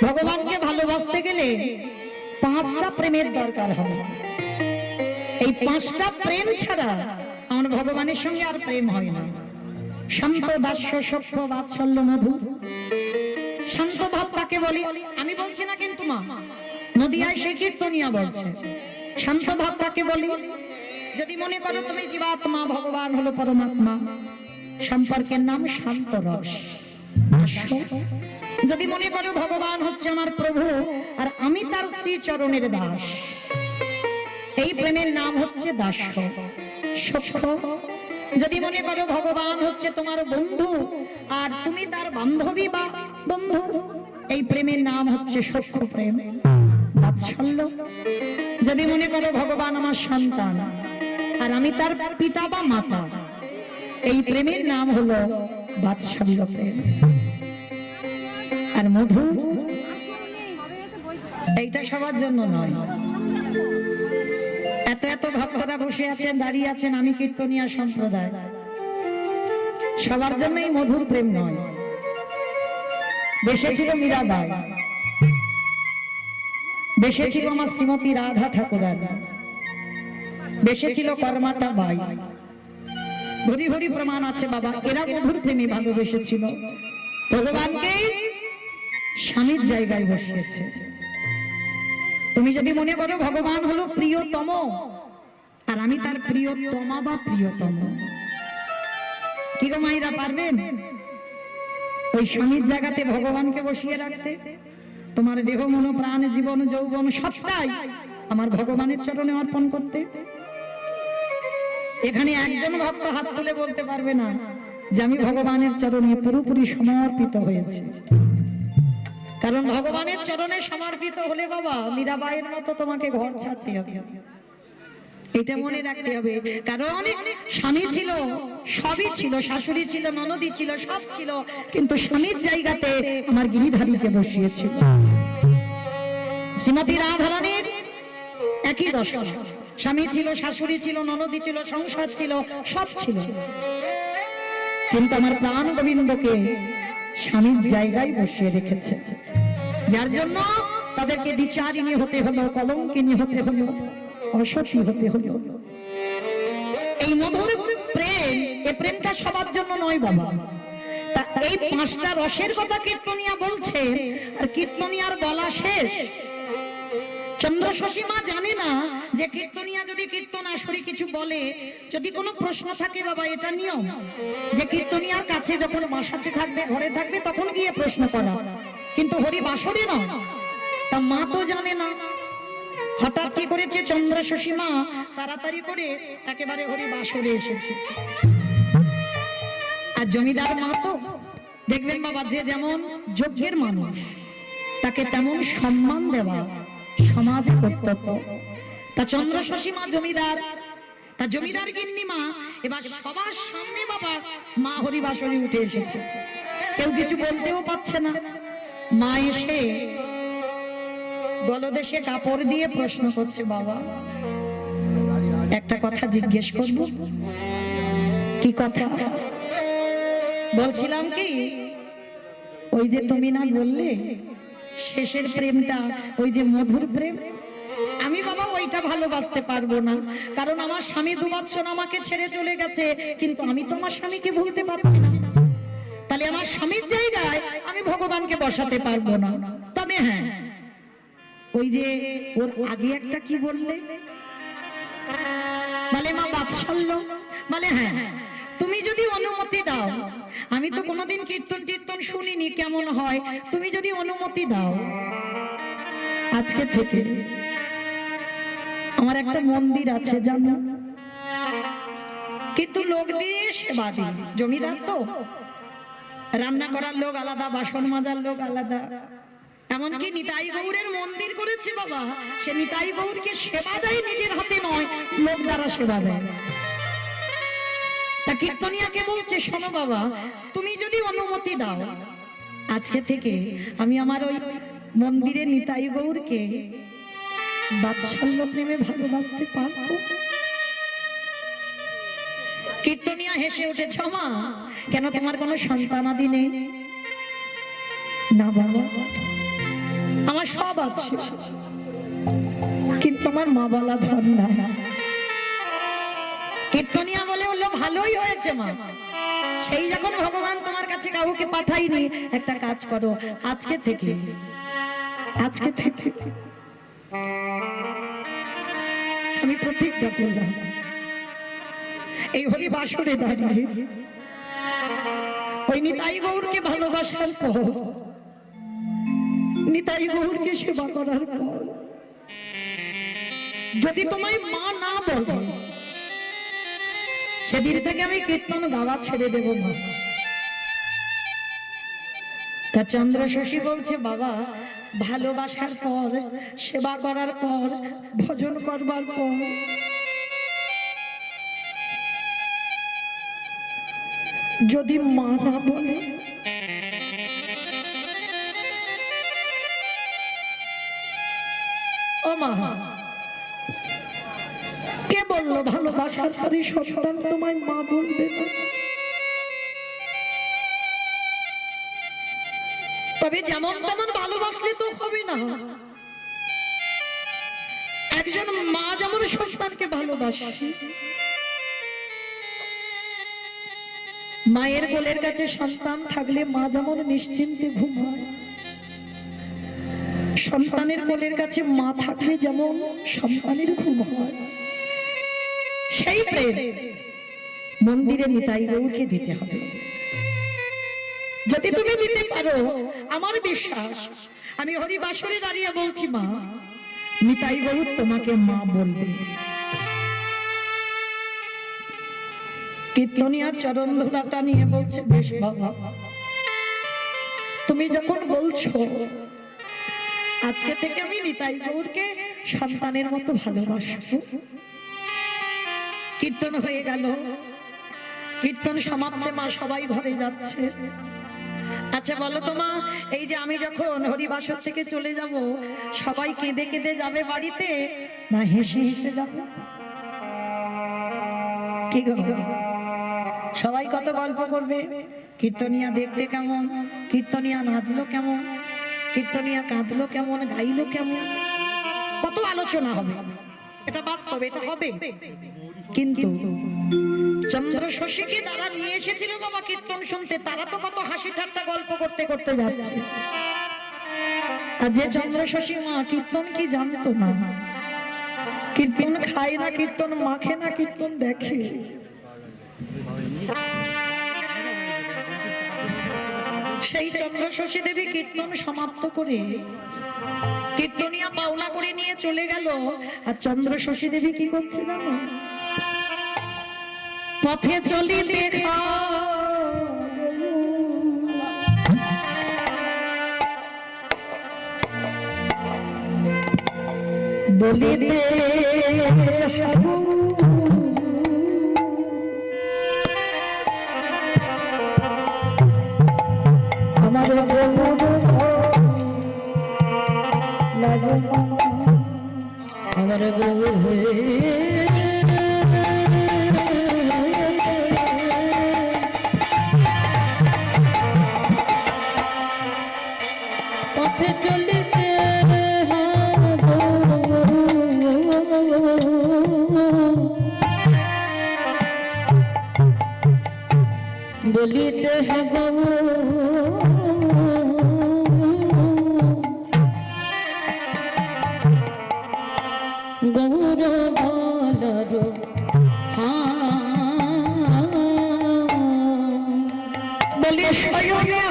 ভগবানকে ভালোবাসতে গেলে পাঁচটা প্রেমের দরকার হয়। এই পাঁচটা প্রেম ছাড়া আমার ভগবানের সঙ্গে আর প্রেম হয় না। শান্ত, দাস্য, সখ্য, বাৎসল্য, মধু। শান্ত ভাব কাকে বলি আমি বলছি না কিন্তু মা, নদিয়ায় সে কীর্তনিয়া বলছে। শান্ত ভাব কাকে বলি? যদি মনে করো তুমি জীবাত্মা, ভগবান হলো পরমাত্মা, সম্পর্কের নাম শান্ত রস। যদি মনে করো ভগবান হচ্ছে আমার প্রভু আর আমি তার শ্রী চরণের দাস, এই প্রেমের নাম হচ্ছে দাস্য। সখ্য যদি মনে করো ভগবান হচ্ছে তোমার বন্ধু আর তুমি তার বান্ধবী বা বন্ধু, এই প্রেমের নাম হচ্ছে সখ্য প্রেম। বাৎসল্য যদি মনে করো ভগবান আমার সন্তান আর আমি তার পিতা বা মাতা, এই প্রেমের নাম হলো বাৎসল্য প্রেম। আর মধু এইটা সবার জন্য নয়। এত এত ভক্তরা বসে আছেন, দাঁড়িয়ে আছেন, আমি কীর্তনিয়া সম্প্রদায়, সবার জন্য এই মধুর প্রেম নয়। দেশে ছিল মীরাবাই, দেশে ছিল আমার শ্রীমতী রাধা ঠাকুরানী, দেশে ছিল কর্মাটা বাই। ভরি ভরি প্রমাণ আছে বাবা, এরা মধুর প্রেমে ভালোবেসেছিল। ভগবানকে স্বামীর জায়গায় বসিয়েছে। তুমি যদি মনে করো ভগবান হলো প্রিয়তম আর আমি তার প্রিয়তমা বা প্রিয়তম, কি গো মায়েরা পারবেন ওই স্বামীর জায়গাতে ভগবানকে বসিয়ে রাখতে? তোমার দেহ, মন, প্রাণ, জীবন, যৌবন সবটাই আমার ভগবানের চরণে অর্পণ করতে? এখানে একজন ভক্ত হাত তুলে বলতে পারবে না যে আমি ভগবানের চরণে পুরোপুরি সমর্পিত হয়েছি। কারণ ভগবানের চরণে সমর্পিত হলে বাবা মীরাবাইয়ের মতো তোমাকে ঘর ছাড়তে হবে, এটা মনে রাখতে হবে। কারণ স্বামী ছিল, সবই ছিল, শাশুড়ি ছিল, ননদী ছিল, সব ছিল, কিন্তু স্বামীর জায়গাতে আমার গিরিধারীকে বসিয়েছিল। শ্রীমতী রাধারানীর একই দশা, স্বামী ছিল, শাশুড়ি ছিল, ননদী ছিল, সংসার ছিল, সব ছিল, কিন্তু আমার প্রাণ গোবিন্দকে স্বামীর জায়গায় বসিয়ে রেখেছে। যার জন্য তাদেরকে বিচারিণী হতে হলো, কলঙ্কিনী হতে হলো, অসতী হতে হলো। এই মধুর প্রেম, এই প্রেমটা সবার জন্য নয় বাবা। এই পাঁচটা রসের কথা কীর্তনিয়া বলছে, আর কীর্তনিয়ার বলা শেষ। চন্দ্রশশী মা জানে না যে কীর্তনিয়া যদি কীর্তন আসরে কিছু বলে, যদি কোনো প্রশ্ন থাকে বাবা, এটা নিয়ম যে কীর্তনিয়ার কাছে যখন বাসাতে থাকবে, ঘরে থাকবে, তখন গিয়ে প্রশ্ন করা, কিন্তু হরি বাসরে না। তা মা তো জানে না। হঠাৎ কি করেছে চন্দ্রশশী মা, তাড়াতাড়ি করে একেবারে হরি বাসরে এসেছে। আর জমিদার মা তো দেখবেন বাবা, যে যেমন যোগ্যের মানুষ তাকে তেমন সম্মান দেওয়া সমাজ কর্তব্য। তা চন্দ্রশশী মা জমিদার, তা জমিদার গিন্নি মা এবার সবার সামনে বাবা মা হরি বাসরে উঠে এসেছে। কেউ কিছু বলতেও পারছে না। মা এসে গলদেশে কাপড় দিয়ে প্রশ্ন করছে, বাবা একটা কথা জিজ্ঞেস করব? কি কথা? বলছিলাম কি, ওই যে তুমি না বললে শেষের প্রেমটা ওই যে মধুর প্রেম, আমি বাবা ওইটা ভালোবাসতে পারবো না। কারণ আমার স্বামী 2 বছর আমাকে ছেড়ে চলে গেছে, কিন্তু আমি তো আমার স্বামীকে ভুলতে পারছি না। তাহলে আমার স্বামীর জায়গায় আমি ভগবানকে বসাতে পারবো না। তবে হ্যাঁ, ওই যে ওর আগে একটা কি বললে, বলে মা বাৎসল্য, বলে হ্যাঁ তুমি যদি অনুমতি দাও, আমি তো কোনোদিন কীর্তন টির্তন শুনিনি কেমন হয়, তুমি যদি অনুমতি দাও, আজকে থেকে আমার একটা মন্দির আছে জানো, কিন্তু লোক দিয়ে সেবা দিই। জমিদার তো, রান্না করার লোক আলাদা, বাসন মাজার লোক আলাদা। এমনকি নিতাই গৌরের মন্দির করেছে বাবা, সে নিতাই গৌরকে সেবা দেয়, নিজের হাতে নয়, লোক দ্বারা সেবা দেয়। তা কীর্তনিয়াকে বলছে, শোনো বাবা, তুমি যদি অনুমতি দাও, আজকে থেকে আমি আমার ওই মন্দিরে নিতাই গৌরকে বাৎসল্য প্রেমে ভালোবাসতে পারবো। কীর্তনিয়া হেসে উঠেছে, মা কেন তোমার কোনো সন্তানাদি নেই? না বাবা, আমার সব আছে, কিন্তু আমার মা বলা ধন না। কীর্তনিয়া বলে বললো ভালোই হয়েছে মা, সেই যখন ভগবান তোমার কাছে কাউকে পাঠাইনি, একটা কাজ করো, আজকে থেকে আমি প্রতিজ্ঞা করলাম, এই হরি বাসরে দাঁড়িয়ে ওই নিতাই গৌরকে ভালোবাসার পর, নিতাই গৌরকে সেবা করার পর যদি তোমায় মা না বলে, সেদিন থেকে আমি কীর্তন গাওয়া ছেড়ে দেব মা। তা চন্দ্র শশী বলছে বাবা, ভালোবাসার পর, সেবা করার পর, ভজন করবার পর যদি মা না বলে, ও মা কে বললো ভালোবাসার পরে সন্তান তোমায় মা বলবে না? তবে যেমন তেমন ভালোবাসলে তো হবে না। একজন মা যেমন সন্তানকে ভালোবাসে, মায়ের কোলের কাছে সন্তান থাকলে মা যেমন নিশ্চিন্তে ঘুমায়, সন্তানের কোলের কাছে মা থাকলে যেমন সন্তানের ঘুম হয়, সেই প্রেম মন্দিরে নিতাই গৌরকে দিতে হবে। যদি তুমি দিতে পারো, আমার বিশ্বাস, আমি হরিবাসরে দাঁড়িয়ে বলছি মা, নিতাই গৌর তোমাকে মা বলবে। কীর্তনিয়া চরণ ধুলাটা নিয়ে বলছে, বেশ বাবা, তুমি যখন বলছো, আজকে থেকে আমি নিতাই গৌরকে সন্তানের মতো ভালোবাসবো। কীর্তন হয়ে গেল, কীর্তন সমাপ্তে মা সবাই ঘরে যাচ্ছে। আচ্ছা বলো তো মা, এই যে আমি যখন হরিবাসর থেকে চলে যাব, সবাই কেঁদে কেঁদে যাবে বাড়িতে, না হেসে হেসে যাবে? কি গো, সবাই কত গল্প করবে, কীর্তনিয়া দেখতে কেমন, কীর্তনিয়া নাচলো কেমন, কীর্তনিয়া কাঁদলো কেমন, গাইলো কেমন, কত আলোচনা হবে। এটা বাস্তব, এটা হবে। কিন্তু চন্দ্র শশীকে তারা নিয়ে এসেছিল বাবা কীর্তন শুনতে, তারা তো কত হাসি ঠাট্টা গল্প করতে করতে যাচ্ছে। আর যে চন্দ্র শশী মা কীর্তন কি জানতো না, কীর্তন খায় না, কীর্তন মাখে না, কীর্তন দেখে। সেই চন্দ্র শশী দেবী কীর্তন সমাপ্ত করে কীর্তনিয়া পাওনা করে নিয়ে চলে গেল। আর চন্দ্র শশী দেবী কি করছে জানো? পথে চলি দেখা বলিতে আমার আমার পথে চলিতে বলিতে হব গৌর বলর বলি স্বয়নে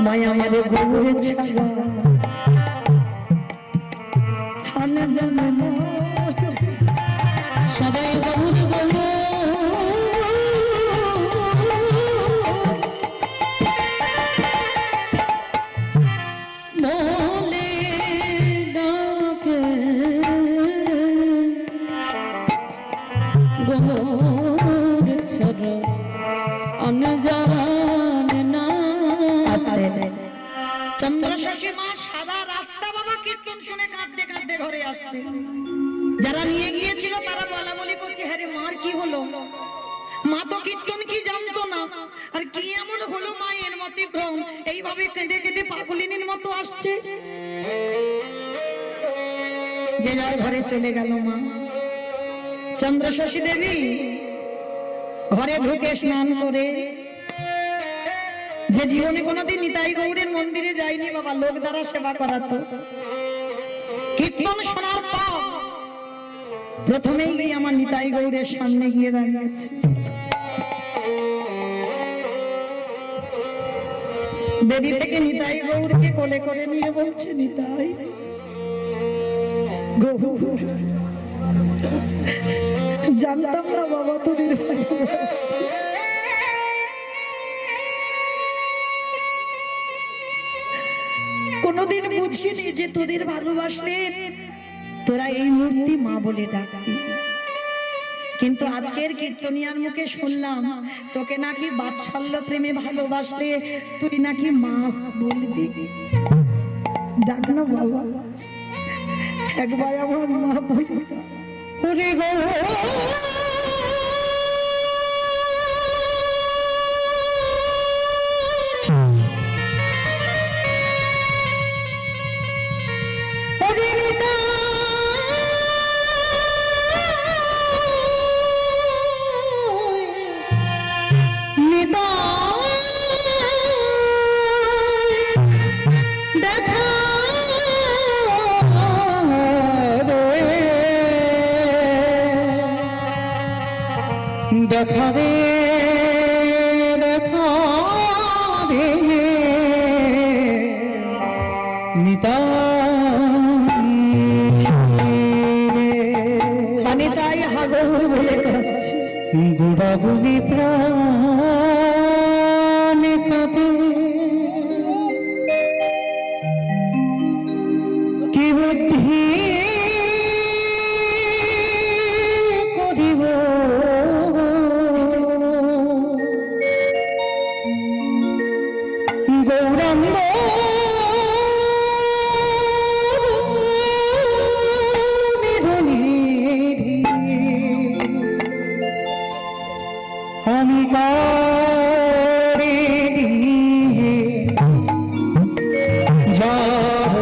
মায়া আমাদের গৌরে ছাড়া হানে জানে না সদাই গৌর গৌর বলে ডাকে গৌর ছাড়া হানে জানে না। চন্দ্রশাসী মা সাদা রাস্তা বাবা কীর্তন শুনে কাঁদতে কাঁদতে ঘরে আসছে। যারা নিয়ে গিয়েছিল তারা বলা বলি করছে, হ্যাঁ রে মার কি হলো? মা তো কীর্তন কি জানতো না, আর কি এমন হলো মায়ের মতে ভ্রম, এইভাবে কেঁদে কেঁদে পাগলিনীর মতো আসছে। যে যার ঘরে চলে গেল মা। চন্দ্রশাসী দেবী ঘরে ঢুকে স্নান করে, যে জীবনে কোনোদিন নিতাই গৌরের মন্দিরে যায়নি বাবা, লোক দ্বারা সেবা করাতো, কীর্তন শোনার পর প্রথমেই গিয়ে আমার নিতাই গৌরের সামনে গিয়ে দাঁড়িয়েছে। বেদি থেকে নিতাই গৌরকে কোলে করে নিয়ে বলছে, নিতাই গৌর, জানতাম না বাবা তোদের কোনদিন বুঝিনি যে তোদের ভালোবাসলে তোরা এই মূর্তি মা বলে ডাকবি, কিন্তু আজকের কীর্তনিয়ার মুখে শুনলাম তোকে নাকি বাৎসল্য প্রেমে ভালোবাসলে তুই নাকি মা বলবি। ডাক না বাবা, একবার আমার মা বলবি। ওরে গো দেখা রে দেখা রে নিতাই হাগর বলে কাঁদছে, গুড়াগুড়ি প্রাণ কাঁদে, কি বুদ্ধি করিব গৌরাঙ্গ আমি কারে যাব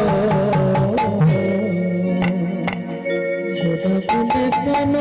বলে প্রাণ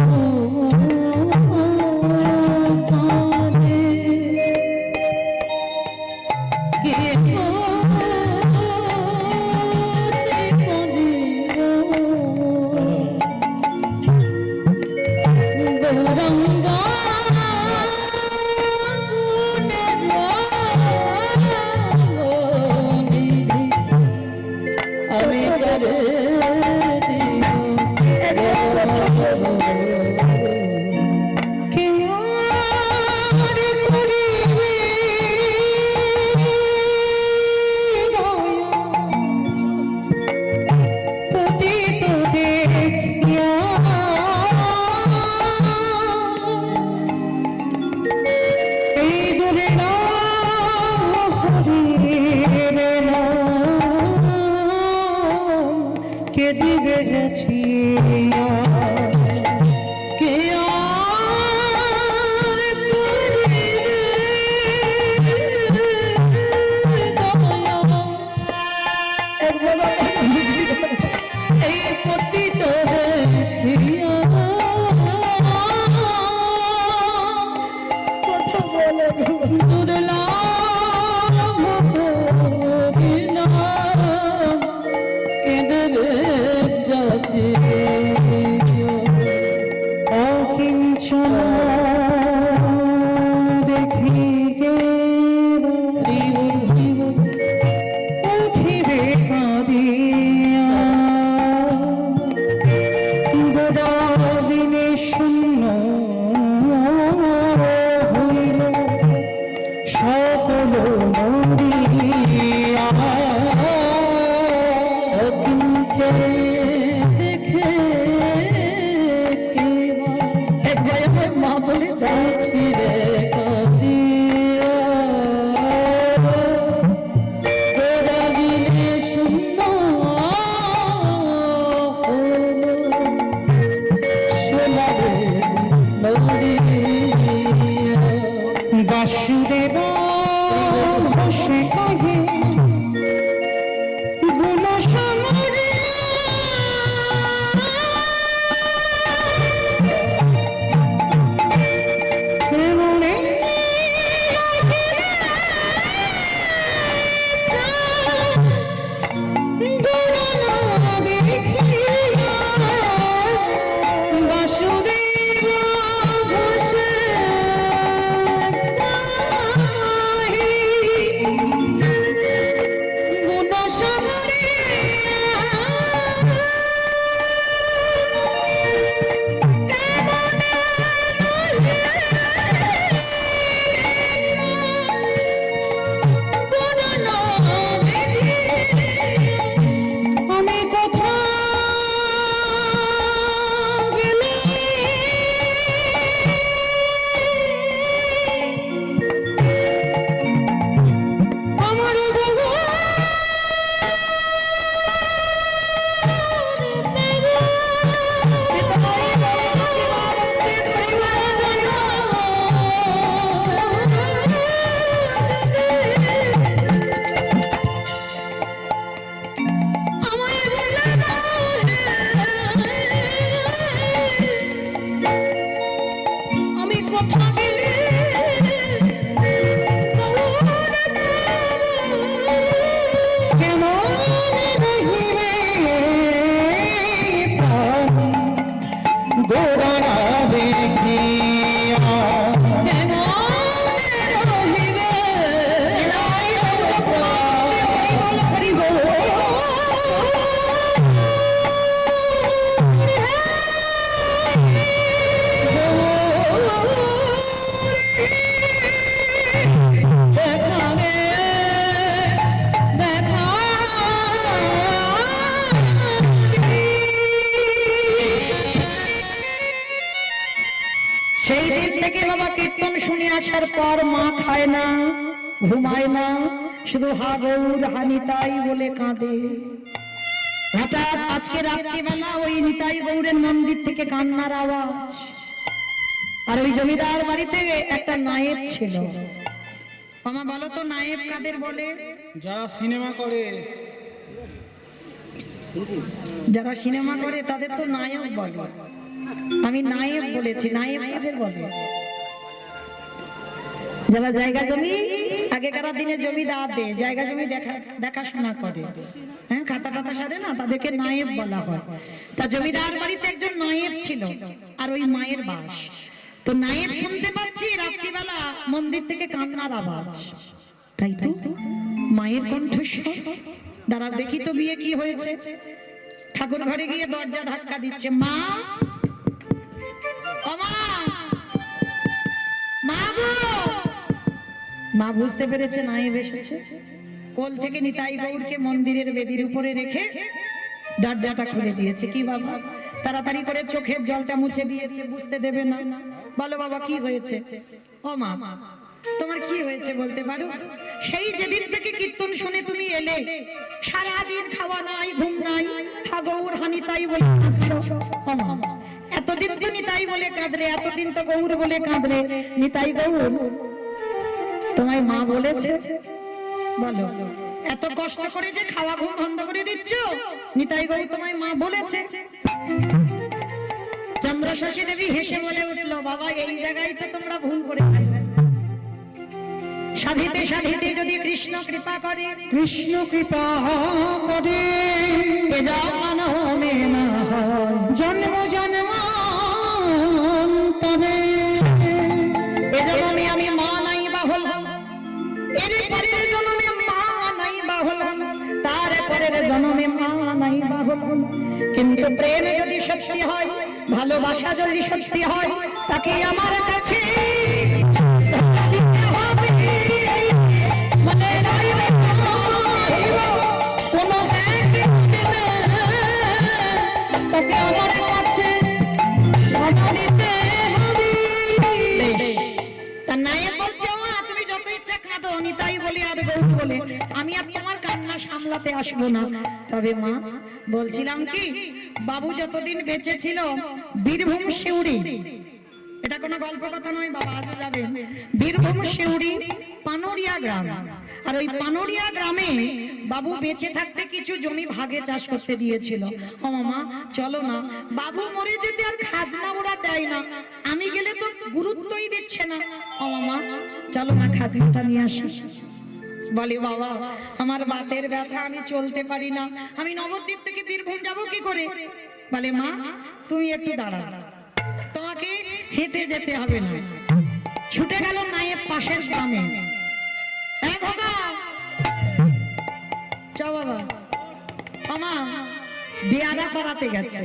কে দিবে যাচ্ছি কে এই পতি তোরে কত বলে দুর্লা কেঁদে যাচ্ছে আসার পর মা খায় না, ঘুমায় না, শুধু হা গৌর হা নিতাই বলে কাঁদে। হঠাৎ আজকে রাত্রিবেলা ওই নিতাই গৌরের মন্দির থেকে কান্নার আওয়াজ। আর ওই জমিদার বাড়িতে একটা নায়েব ছিল। মামা বলো তো নায়েব কাদের বলে? যারা সিনেমা করে, যারা সিনেমা করে তাদের তো নায়ক বলে। আমি নায়েব বলেছি, নায়েব কাদের বলে? যারা জায়গা জমি আগেকার দিনে জমিদার দেয়, জায়গা জমি দেখাশোনা করে, হ্যাঁ, খাতা টাতা সারে না, তাদেরকে নায়েব বলা হয়। তা জমিদার বাড়িতে একজন নায়েব ছিল, আর ওই মায়ের বাস। তো নায়েব শুনতে পাচ্ছি রাত্রিবেলা মন্দির থেকে কান্নার আওয়াজ, তাই তো মায়ের কণ্ঠস্বর। দাঁড়া দেখি তো বিয়ে কি হয়েছে। ঠাকুর ঘরে গিয়ে দরজা ধাক্কা দিচ্ছে, মা, ও মা, মা গো। মা বুঝতে পেরেছে নায়েব এসেছে। কোল থেকে নিতাই গৌরকে মন্দিরের বেদির উপরে রেখে দরজাটা খুলে দিয়েছে। কি বাবা, তাড়াতাড়ি করে চোখের জলটা মুছে দিয়েছে, বুঝতে দেবে না। বলো বাবা কি হয়েছে? ও মা, তোমার কি হয়েছে বলতে পারো? সেই যেদিন থেকে কীর্তন শুনে তুমি এলে, সারাদিন খাওয়া নাই, ঘুম নাই, হা গৌর হা নিতাই বলে কাঁদছো। ও মা, এতদিন তো নিতাই বলে কাঁদলে, এতদিন তো গৌর বলে কাঁদলে, নিতাই গৌর তোমায় মা বলেছে? বলো, এত কষ্ট করে যে খাওয়া ঘুম বন্ধ করে দিচ্ছ, নিতাই গৌর তোমায় মা বলেছে? চন্দ্রশশী দেবী হেসে বলে উঠলো, বাবা এই জায়গায় তো তোমরা ভুল করে ফেলবে। সাধিতে সাধিতে যদি কৃষ্ণ কৃপা করে, কৃষ্ণ কৃপা করে, এ জন্মে না হয় জন্ম জন্মান্তরে। এ জন্মে আমি মা নাই বা হলাম, এর পরের জন্মে মা নাই বা হলাম, তার পরের জন্মে মা নাই বা হলাম। কিন্তু প্রেম যদি সত্যি হয়, ভালোবাসা যদি সত্যি হয়, তাকে আমার কাছে কোনো তাকে আমার কাছে তা নায়েব বলছে, মা তুমি যত ইচ্ছা কাঁদো, নিতাই বলে আর গৌর বলে, আমি আর তোমার কান্না সামলাতে আসবো না। তবে মা বলছিলাম কি, বাবু যতদিন বেঁচে ছিল বীরভূম শিউরি, এটা কোনো গল্প কথা নয় বাবা, আজও যাবে, বীরভূম শিউরি পানোরিয়া গ্রাম। আর ওই পানোরিয়া গ্রামে বাবু বেঁচে থাকতে কিছু জমি ভাগে চাষ করতে দিয়েছিল। ও মামা চলো না, বাবু মরে যেতে আর খাজনা ওরা দেয় না, আমি গেলে তো গুরুত্বই দিচ্ছে না। ও মামা চলো না, খাজনাটা নিয়ে আসি। বলে বাবা আমার বাতের ব্যথা, আমি চলতে পারি না, আমি নবদ্বীপ থেকে বীরভূম যাবো কি করে? বলে মা তুমি একটু দাঁড়াও, তোমাকে হেঁটে যেতে হবে না। ছুটে গেল নায়েব পাশের গ্রামে। বাবা আমা বিয়ারা পাড়াতে গেছে।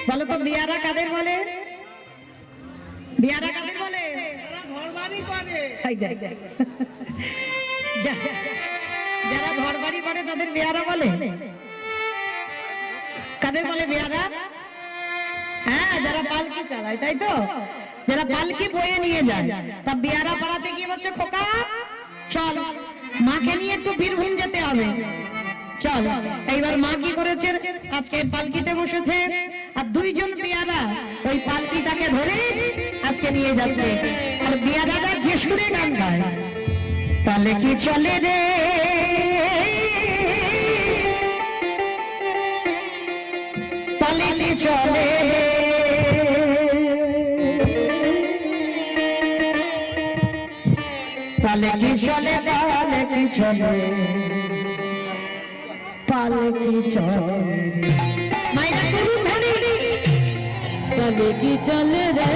বলো তো বিয়ারা কাদের বলে? বিয়ারা কাদের বলে? যারা ঘর বাড়ি করে তাদের বিয়ারা বলে। কাদের বলে বিয়ারা? হ্যাঁ, যারা পালকি চালায়, তাই তো, যারা পালকি বয়ে নিয়ে যায়। তা বিয়ারা পাড়াতে গিয়ে বলছে, খোকা চল, মাকে নিয়ে একটু বীরভূম যেতে হবে, চল। এইবার মা কি করেছে, আজকে পালকিতে বসেছে, আর দুইজন বিয়ারা ওই পালকিটাকে ধরে আজকে নিয়ে যাচ্ছে। আর বিয়ারাটা যে সুরে গান গায়, পালকি চলে রে পালকি চলে, পালকি চলে, পালকি চলে, পালকি চলে, মাইরা গুরু ধরে পালকি চলে রে,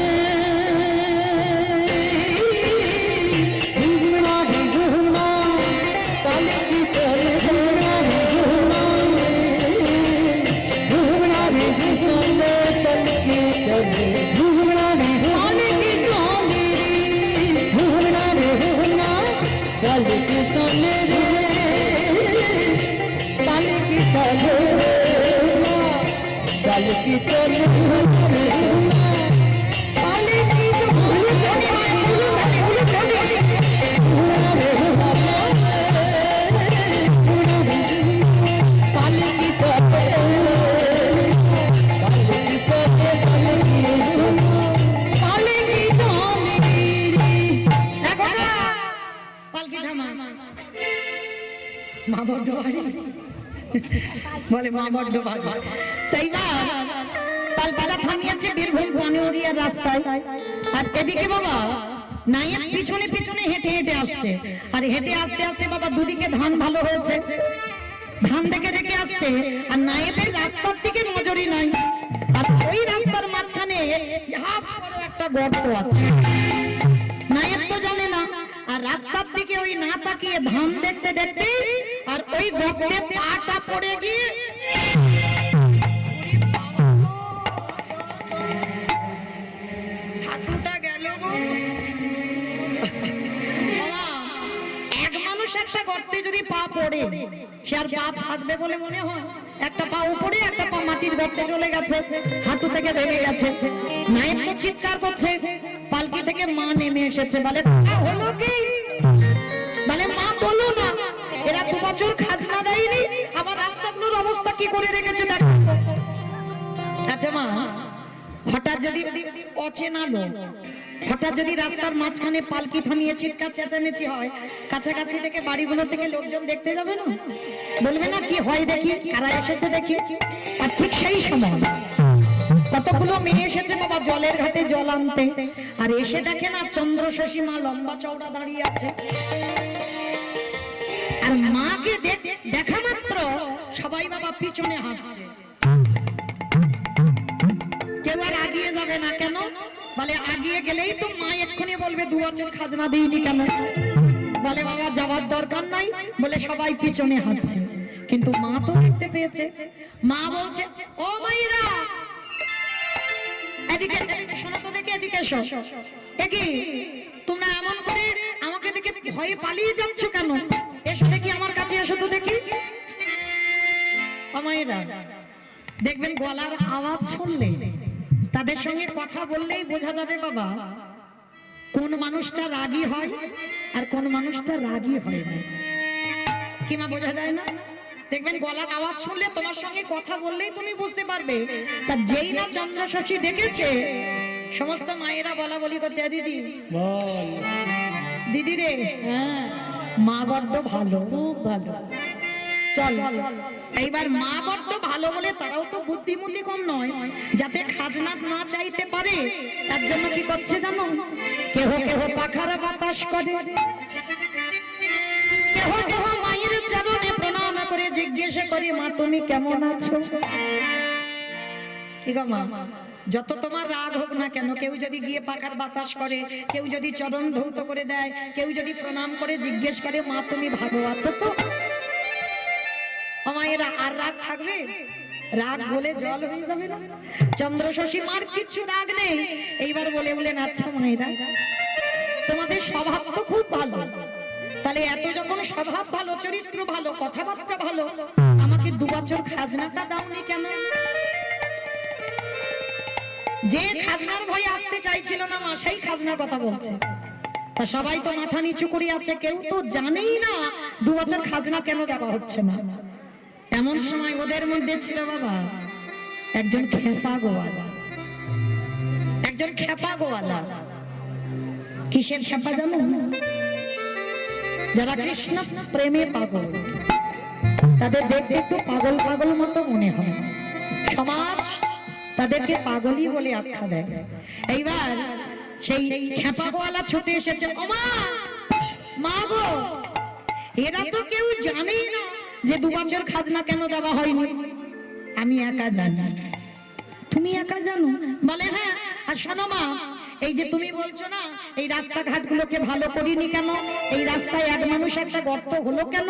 মা বড্ড ভারী বলে, মা বড্ড ভারী। তাই না পালপালা থামিয়েছে বীরভূম বনউরিয়া রাস্তায়, আর এদিকে বাবা নায়েব পিছনে পিছনে হেঁটে হেঁটে আসছে, আর হেঁটে আসতে আসতে বাবা দুদিকে ধান ভালো হয়েছে, ধান দেখে দেখে আসছে, আর নায়েবের রাস্তার দিকে নজরই নাই, আর ওই রাস্তার মাঝখানে হাফ বড় একটা গর্ত আছে। নায়েব তো জানে না, আর রাস্তার দিকে ওই না তাকিয়ে ধান দেখতে দেখতে আর ওই গর্তে পাটা পড়ে গিয়ে হাঁটুটা গেল গো। বাবা, এক মানুষ একটা গর্তে যদি পা পড়ে সে আর পা থাকবে বলে মনে হয়? একটা পা উপরে, একটা পা মাটির গর্তে চলে গেছে, হাঁটু থেকে ভেঙে গেছে। নায়েব তো চিৎকার করছে, পালকি থেকে মা নেমে এসেছে, বলে হলো কি? বলে মা বলো না, এরা 2 বছর খাজনা দেয়নি, আবার রাস্তাগুলোর অবস্থা কি করে রেখেছে দেখো। আচ্ছা মা, হঠাৎ যদি অচেনা লোক হঠাৎ যদি রাস্তার মাঝখানে পালকি থামিয়ে চিৎকার চেঁচামেচি হয়, কাছাকাছি থেকে বাড়িগুলো থেকে লোকজন দেখতে যাবে না? বলবে না কি হয় দেখি, কারা এসেছে দেখি। আর ঠিক সেই সময় কতগুলো মেয়ে এসেছে বাবা জলের ঘাটে জল আনতে, আর এসে দেখে না চন্দ্রশশী মা লম্বা চওড়া দাঁড়িয়ে আছে, আর মাকে দেখা মাত্র সবাই বাবা পিছনে হাঁটছে, কেউ আর আগিয়ে যাবে না। কেন? বলে আগিয়ে গেলেই তো মা এক্ষুনি বলবে 2 বছর খাজনা দিইনি কেন। বলে বাবা যাওয়ার দরকার নাই, বলে সবাই পিছনে হাঁটছে, কিন্তু মা তো দেখতে পেয়েছে। মা বলছে, ও মাইরা এদিকে শোনো তো দেখি, এদিকে এসো। কি তোমরা এমন করে আমাকে দেখে ভয়ে পালিয়ে যাচ্ছ কেন? এসো দেখি, আমার কাছে এসো তো দেখি। ও মাইরা, দেখবেন গলার আওয়াজ শুনলে, তাদের সঙ্গে কথা বললেই বোঝা যাবে বাবা কোন মানুষটা রাগী হয় আর কোন মানুষটা রাগী হয় না। কি মা বোঝা যায় না? দেখবেন গলার আওয়াজ শুনলে তোমার সঙ্গে কথা বললেই তুমি বুঝতে পারবে। তা যেই না চন্দ্রশশী ডেকেছে, সমস্ত মায়েরা বলা বলি করছে, দিদি বল দিদি রে, হ্যাঁ মা বড্ড ভালো, খুব ভালো, চল। এইবার মা বড্ড ভালো বলে তারাও তো বুদ্ধিমতী কম নয়, যাতে খাজনা না চাইতে পারে তার জন্য কি করছে জানো? কেহ কেহ পাখার বাতাস করে, কেহ কেহ মায়ের চরণে প্রণাম করে জিজ্ঞেস করে, মা তুমি কেমন আছো? কি গো মা, যত তোমার রাগ হোক না কেন, কেউ যদি গিয়ে পাখার বাতাস করে, কেউ যদি চরণ ধৌত করে দেয়, কেউ যদি প্রণাম করে জিজ্ঞেস করে, মা তুমি ভালো আছো তো? মায়েরা আর রাগ থাকবে? রাগ বলে জল হয়ে যাবে না? চন্দ্রশশী মার কিছু রাগ নেই, এইবার বলে বলেন, আচ্ছা মায়েরা তোমাদের স্বভাব তো খুব ভালো, তাহলে এত যখন স্বভাব ভালো, চরিত্র ভালো, কথাবার্তা ভালো, আমাকে 2 বছর খাজনাটা দাওনি কেন? যে খাজনার ভয়ে আসতে চাইছিল না মা, সেই খাজনার কথা বলছে। তা সবাই তো মাথা নিচু করে আছে, কেউ তো জানেই না 2 বছর খাজনা কেন দেওয়া হচ্ছে না। এমন সময় ওদের মধ্যে ছিল বাবা একজন খেপা গোয়ালা, একজন খেপা গোয়ালা। কিসের খেপা জানো? যারা কৃষ্ণ প্রেমে পাগল, তাদের দেখতে একটু পাগল পাগল মতো মনে হয়, সমাজ তাদেরকে পাগলই বলে আখ্যা দেয়। এইবার সেই খেপা গোয়ালা ছুটে এসেছে, ওমা মা গো, এরা তো কেউ জানেই না যে 2 বছর খাজনা কেন দেওয়া হয়নি। আমি একা জানি। তুমি একা জানো? বলে হ্যাঁ। আর শোনো মা, এই যে তুমি বলছো না এই রাস্তাঘাট গুলোকে ভালো করিনি কেন, এই রাস্তায় এক মানুষ একটা গর্ত হলো কেন,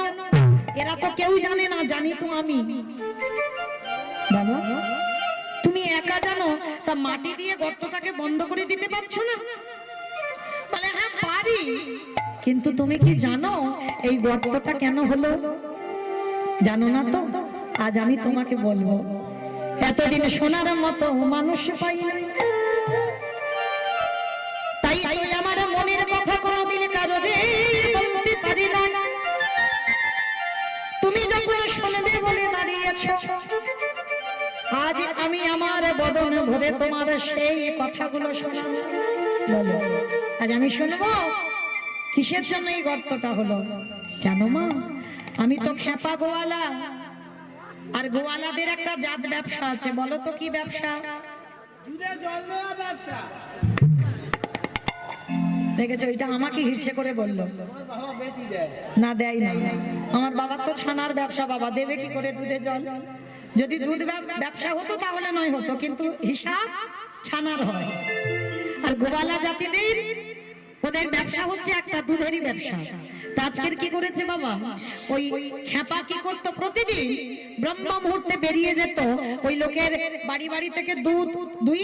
এরা তো কেউ জানে না, জানি তো আমি। বাবা তুমি একা জানো, তা মাটি দিয়ে গর্তটাকে বন্ধ করে দিতে পারছো না? বলে হ্যাঁ পারি, কিন্তু তুমি কি জানো এই গর্তটা কেন হলো? জানো না তো? আজ আমি তোমাকে বলবো। এতদিন সোনার মতো মানুষ পাই নাই, তাই আমার মনের কথা কোনোদিন কারো বলতে পারি না। তুমি যখন শুনবে বলে দাঁড়িয়েছো, আজ আমি আমার বদন ভরে তোমার সেই কথাগুলো শোনাবো। বলো আজ আমি শুনবো কিসের জন্য এই গর্তটা হলো? জানো মা, আমি তো খেপা গোয়ালা, আর গোয়ালাদের একটা জাত ব্যবসা আছে, বলো তো কি ব্যবসা? দুধে জল দেওয়া ব্যবসা। দেখেছো, এটা আমাকে হিরসে করে বললো। তোমার বাবা বেশি দেয় না, দেয় না। আমার বাবার তো ছানার ব্যবসা, বাবা দেবে কি করে দুধে জল? যদি দুধ ব্যবসা হতো তাহলে নয় হতো, কিন্তু হিসাব ছানার হয়। আর গোয়ালা জাতিদের ওদের ব্যবসা হচ্ছে একটা দুধেরই ব্যবসা। তা আজকের কি করেছে বাবা, ওই খেপা কি করতো, প্রতিদিন ব্রহ্ম মুহূর্তে বেরিয়ে যেত, ওই লোকের বাড়ি বাড়ি থেকে দুধ দুই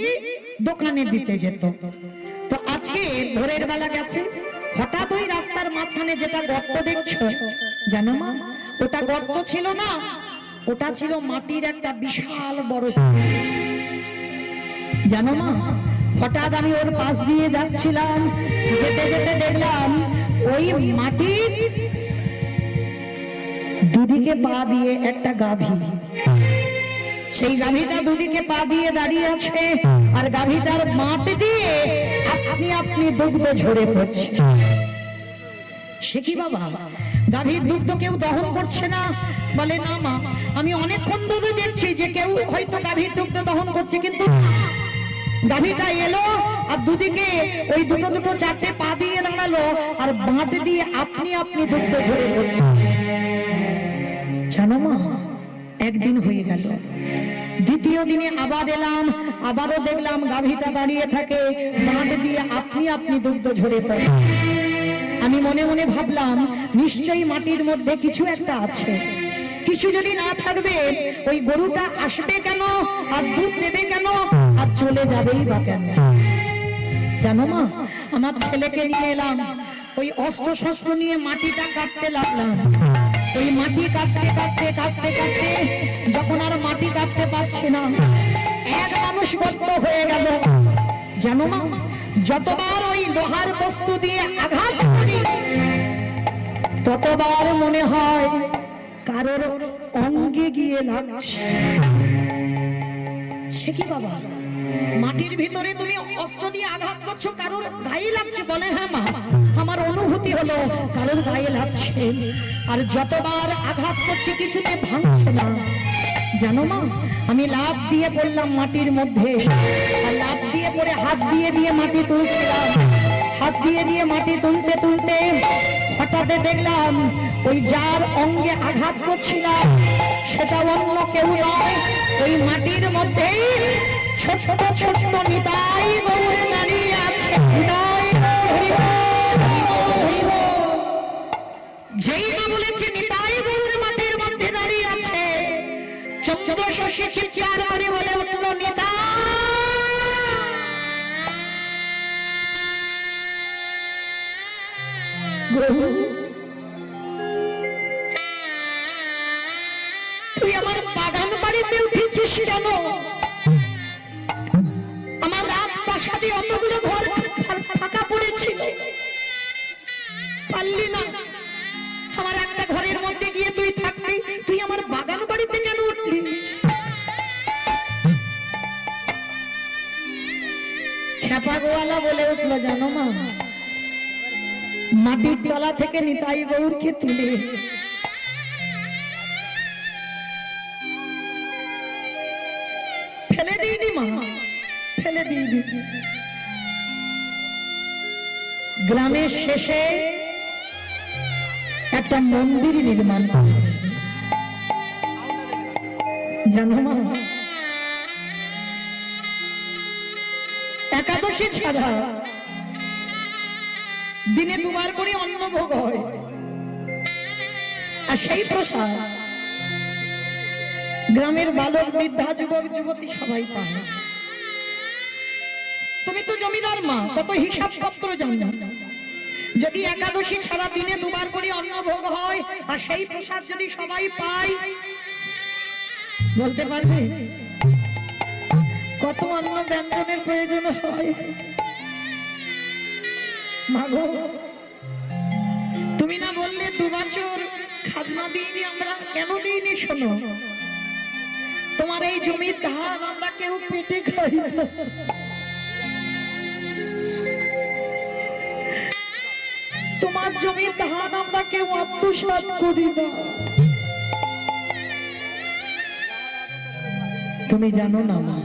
দোকানে দিতে যেত। তো আজকে ভোরের বেলা গেছে, হঠাৎ ওই রাস্তার মাঝখানে যেটা গর্ত দেখছো, জানো মা, ওটা গর্ত ছিল না, ওটা ছিল মাটির একটা বিশাল বড় স্তূপ। জানো মা, হঠাৎ আমি ওর পাশ দিয়ে যাচ্ছিলাম, যেতে যেতে দেখলাম ওই মাটির দুদিকে পা দিয়ে একটা গাভী, সেই গাভীটা দুদিকে পা দিয়ে দাঁড়িয়ে আছে, আর গাভীটার মাটি দিয়ে আপনি আপনি দুগ্ধ ঝরে পড়ছে। সে কি বাবা, গাভীর দুগ্ধ কেউ দহন করছে না? বলে না মা, আমি অনেকক্ষণ ধরে দেখছি যে কেউ হয়তো গাভীর দুগ্ধ দহন করছে, কিন্তু গাভীটা এলো আর দুদিকে ওই দুটো দুটো চারটে পা দিয়ে দাঁড়ালো, আর মাটি দিয়ে আপনি আপনি দুগ্ধ ঝরে পড়ছে। জানো মা, একদিন হয়ে গেল, দ্বিতীয় দিনে আবার এলাম, আবারও দেখলাম গাভীটা দাঁড়িয়ে থাকে, মাঠ দিয়ে আপনি আপনি দুগ্ধ ঝরে পড়ে। আমি মনে মনে ভাবলাম, নিশ্চয়ই মাটির মধ্যে কিছু একটা আছে, কিছু যদি না থাকবে ওই গরুটা আসবে কেন, আর দুধ দেবে কেন, আর চলে যাবেই বা কেন? জানো মা, আমার ছেলেকে নিয়ে এলাম, ওই অস্ত্র শস্ত্র নিয়ে মাটিটা কাটতে লাগলাম। ওই মাটি কাটতে কাটতে কাটতে কাটতে যখন আর মাটি কাটতে পারছি না, এক মানুষ গর্ত হয়ে গেল। জানো মা, যতবার ওই লোহার বস্তু দিয়ে আঘাত করি, ততবার মনে হয় কারোর অঙ্গে গিয়ে লাগছে। সে কি বাবা, মাটির ভিতরে তুমি অস্ত্র দিয়ে আঘাত করছো, কারোর গায়ে লাগছে? বলে হ্যাঁ মা, আমার অনুভূতি হলো কারোর গায়ে লাগছে, আর যতবার আঘাত করছে কিছুতে ভাঙছে না। জানো মা, আমি লাফ দিয়ে পড়লাম মাটির মধ্যে, আর লাফ দিয়ে পড়ে হাত দিয়ে দিয়ে মাটি তুলছিলাম। হাত দিয়ে দিয়ে মাটি তুলতে তুলতে হঠাৎ দেখলাম ওই যার অঙ্গে আঘাত করছিলাম সেটা অন্য কেউ নয়, ওই মাটির মধ্যেই ছোট ছোট নিতাই গৌরে দাঁড়িয়ে আছে। যেই না বলেছে নিতাই গৌরে মাটির মধ্যে দাঁড়িয়ে আছে, চন্দ্র শশী চিৎকার করে বলে উঠল, নিতাই। তুই আমার বাগান বাড়িতে উঠেছিস কেন? আমার রাত প্রাসাদে অতগুলো ঘর ফাঁকা পড়েছিল, পারলি না আমার একটা ঘরের মধ্যে গিয়ে তুই থাকবি, তুই আমার বাগান বাড়িতে কেন উঠলি? খেপা গোয়ালা বলে উঠল, জানো মা, মাটির তলা থেকে নিতাই গৌরকে তুলে ফেলে দিইনি মা, ফেলে দিইনি। গ্রামের শেষে একটা মন্দির নির্মাণ করেছে। জানো মা, একাদশী ছাড়া দিনে দুবার করে অন্নভোগ হয়, আর সেই প্রসাদ গ্রামের বালক বৃদ্ধা যুবক যুবতী সবাই পায়। তুমি তো জমিদার মা, কত হিসাব পত্র জানো। যদি একাদশী ছাড়া দিনে দুবার করে অন্নভোগ হয়, আর সেই প্রসাদ যদি সবাই পায়, বলতে পারবে কত অন্ন ব্যঞ্জনের প্রয়োজন হয়? মাগো, তুমি না বললে 2 বছর খাজনা দিইনি আমরা? কেন দিইনি শোনো, তোমার এই জমির ধান আমরা কেউ পেটে খাই না। তোমার জমির ধান আমরা কেউ আত্মসাৎ করি না। তুমি জানো না মা,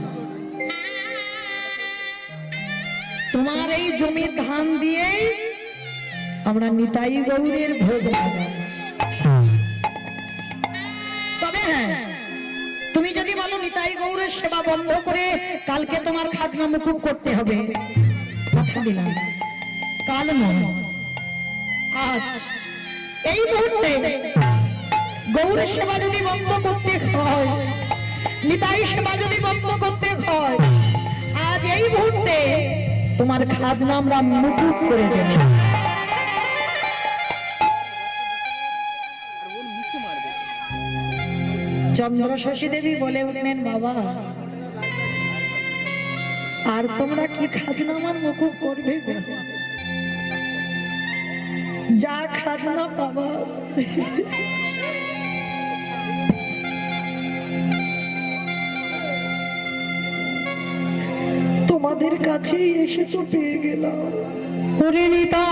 তোমার এই জমির ধান দিয়ে আমরা নিতাই গৌরের ভোগ লাগাই। তবে হ্যাঁ, তুমি যদি বলো নিতাই গৌরের সেবা বন্ধ করে কালকে তোমার খাজনা মুকুব করতে হবে, কথা দিলাম কাল নয় আজ এই মুহূর্তে গৌরের সেবা যদি বন্ধ করতে হয়, নিতাই সেবা যদি বন্ধ করতে হয়, আজ এই মুহূর্তে তোমার খাজনা আমরা মুকুব করে দেব। চন্দ্র শশী দেবী বলে উঠলেন, বাবা আর তোমরা কি খাজনা আমার মুকুব করবে? যা খাজনা বাবা তোমাদের কাছেই এসে তো পেয়ে গেলাম। ওরে নিতা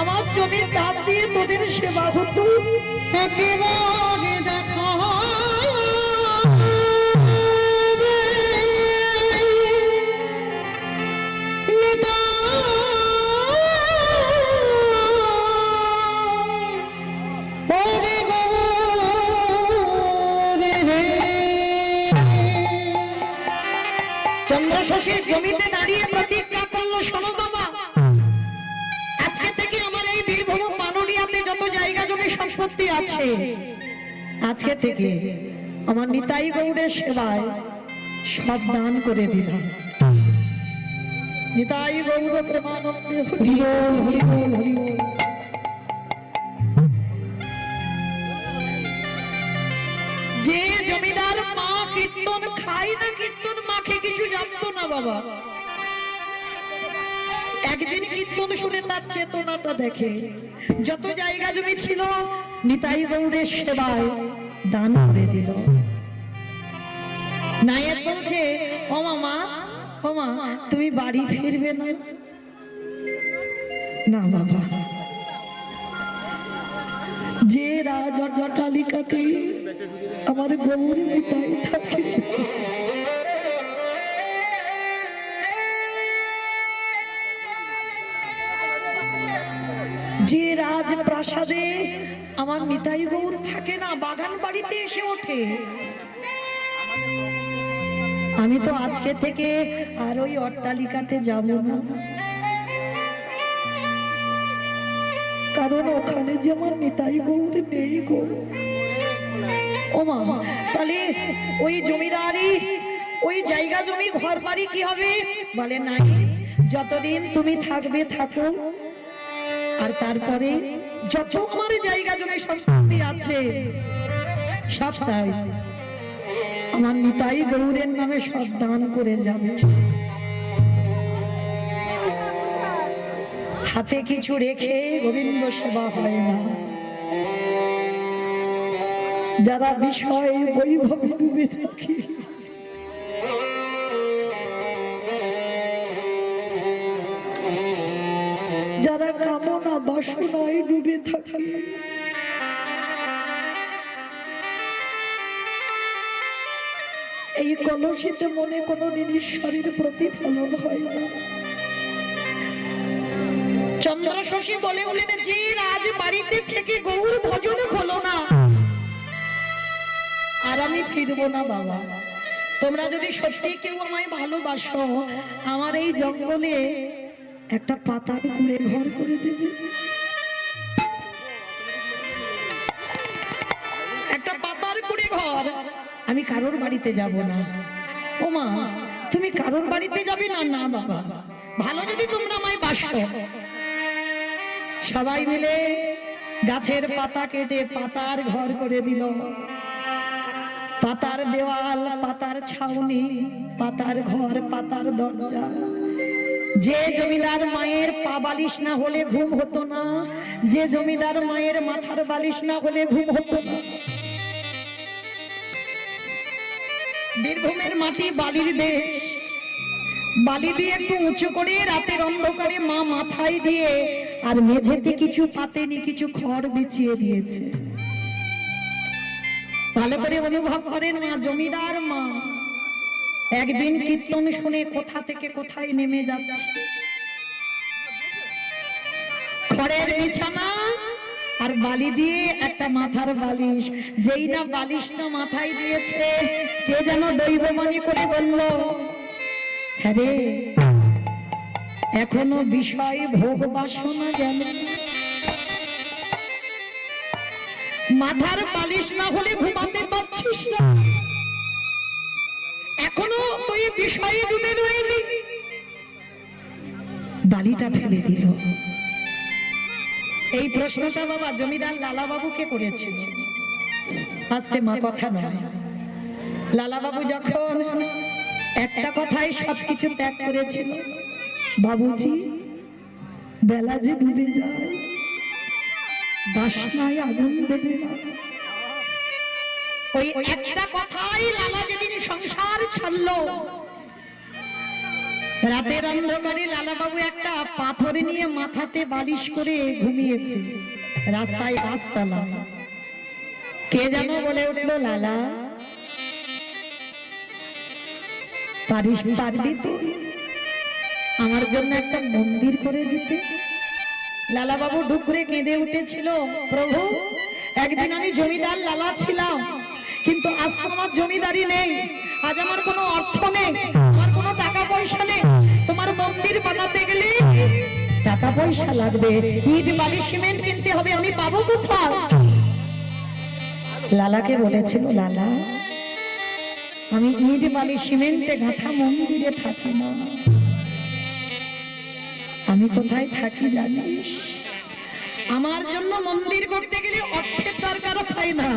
আমার জমির ধান দিয়ে তোদের সেবা হতো, একেবারে দেখা চন্দ্র শশীর জমিতে দাঁড়িয়ে প্রতিজ্ঞা করলো, শোনো বাবা, আজকে থেকে আমার এই বীরভূম পানুরিয়াতে যত জায়গা জমি সম্পত্তি আছে, আজকে থেকে আমার নিতাই গৌড়ের সেবায় সব দান করে দিলাম। নিতাই গৌড় প্রেমানন্দে হরি বল, হরি বল, হরি বল। যে জমিদার মা কীর্তন খায় না, কীর্তন মাকে কিছু জানতো না বাবা, একদিন কীর্তন শুনে তার চেতনাটা দেখে যত জায়গা জমি ছিল নিতাই গৌড়ের সেবায় দান করে দিল। নায়েক বলছে, ও মামা, ও মা, তুমি বাড়ি ফিরবে না? না বাবা, যে রাজ জটালিকাতে আমার গৌর নিতাই থাকে, যে রাজপ্রাসাদে আমার নিতাই গৌর থাকে না, বাগান বাড়িতে এসে ওঠে, আমি তো আজকে থেকে আর ওই অট্টালিকাতে যাব না, কারণ ওখানে যে আমার নিতাই গৌর নেই গো। ও মা, তাহলে ওই জমিদারি, ওই জায়গা জমি ঘর বাড়ি কি হবে? বলে নাই, যতদিন তুমি থাকবে থাকো, আর তারপরে যত আমার জায়গা জমি সম্পত্তি আছে সব তাই আমার নিতাই গৌরের নামে সব দান করে যাবে। হাতে কিছু রেখে গোবিন্দ সেবা হয় না। যারা বিষয় বৈভবে ডুবে থাকে, যারা কামনা বাসনায় ডুবে থাকে, এই কলসিতে মনে কোনোদিন ঈশ্বরের প্রতিফলন হয় না। চন্দ্র শশী বলে উঠলেন, যে রাজ বাড়িতে থেকে গৌর ভজন হলো না, আর আমি ফিরবো না বাবা। তোমরা যদি সত্যি কেউ আমায় ভালোবাসো, আমার এই জঙ্গলে একটা পাতার কুড়ে ঘর করে দেবে, একটা পাতার কুড়ে ঘর। আমি কারোর বাড়িতে যাব না। ও মা, তুমি কারোর বাড়িতে যাবে না? না বাবা, ভালো যদি তোমরা আমায় বাসো। সবাই মিলে গাছের পাতা কেটে পাতার ঘর করে দিল। পাতার দেওয়াল, পাতার ছাউনি, পাতার ঘর, পাতার দরজা। যে জমিদার মায়ের পা বালিশ না হলে ঘুম হতো না, যে জমিদার মায়ের মাথার বালিশ না হলে ঘুম হতো না। বীরভূমের মাটি বালির দেশ, বালি দিয়ে একটু উঁচু করে রাতের অন্ধকারে মা মাথায় দিয়ে আর মেঝেতে কিছু পাতেনি, কিছু খড় বিছিয়ে দিয়েছে। ভালো করে অনুভব করেন মা, জমিদার মা একদিন কীর্তন শুনে কোথা থেকে কোথায় নেমে যাচ্ছে। খড়ের বিছানা আর বালি দিয়ে একটা মাথার বালিশ। যেই না বালিশটা মাথায় দিয়েছে, কে যেন দৈববাণী করে বলল, হ্যাঁ রে, এখনো বিষয় ভোগ বাসনা গেল। মাথার বালিশ না হলে ঘুমাতে পারছিস না, এখনো তুই বিষয়ে ডুবে রইলি। বালিটা ফেলে দিল। এই প্রশ্নটা বাবা জমিদার লালাবাবুকে করেছিল। আস্তে মা, কথা নয়। লালাবাবু যখন একটা কথাই সবকিছু ত্যাগ করেছিল, বাবুজি বেলা যে ডুবে যায়, বাসনায় আগুন দেবে না। ওই একটা কথাই লালা যেদিন সংসার ছাড়লো, রাতের অন্ধকারে লালাবাবু একটা পাথর নিয়ে মাথাতে বালিশ করে ঘুমিয়েছে। রাস্তায় গাছতলা, কে যেন বলে উঠলো, লালা পারবি তো আমার জন্য একটা মন্দির করে দিতে? লালাবাবু ডুকরে কেঁদে উঠেছিল, প্রভু একদিন আমি জমিদার লালা ছিলাম, কিন্তু আজ আমার জমিদারি নেই, আজ আমার কোনো অর্থ নেই, আমার কোনো টাকা পয়সা নেই। তোমার মন্দির বানাতে গেলে টাকা পয়সা লাগবে, ইট বালি সিমেন্ট কিনতে হবে, আমি পাবো কোথায়? লালাকে বলেছিল, লালা আমি ইট বালি সিমেন্টে গাঁথা মন্দিরে থাকি না, আমি কোথায় থাকি জানিস? আমার জন্য মন্দির করতে গেলে অর্থের দরকার হয় না।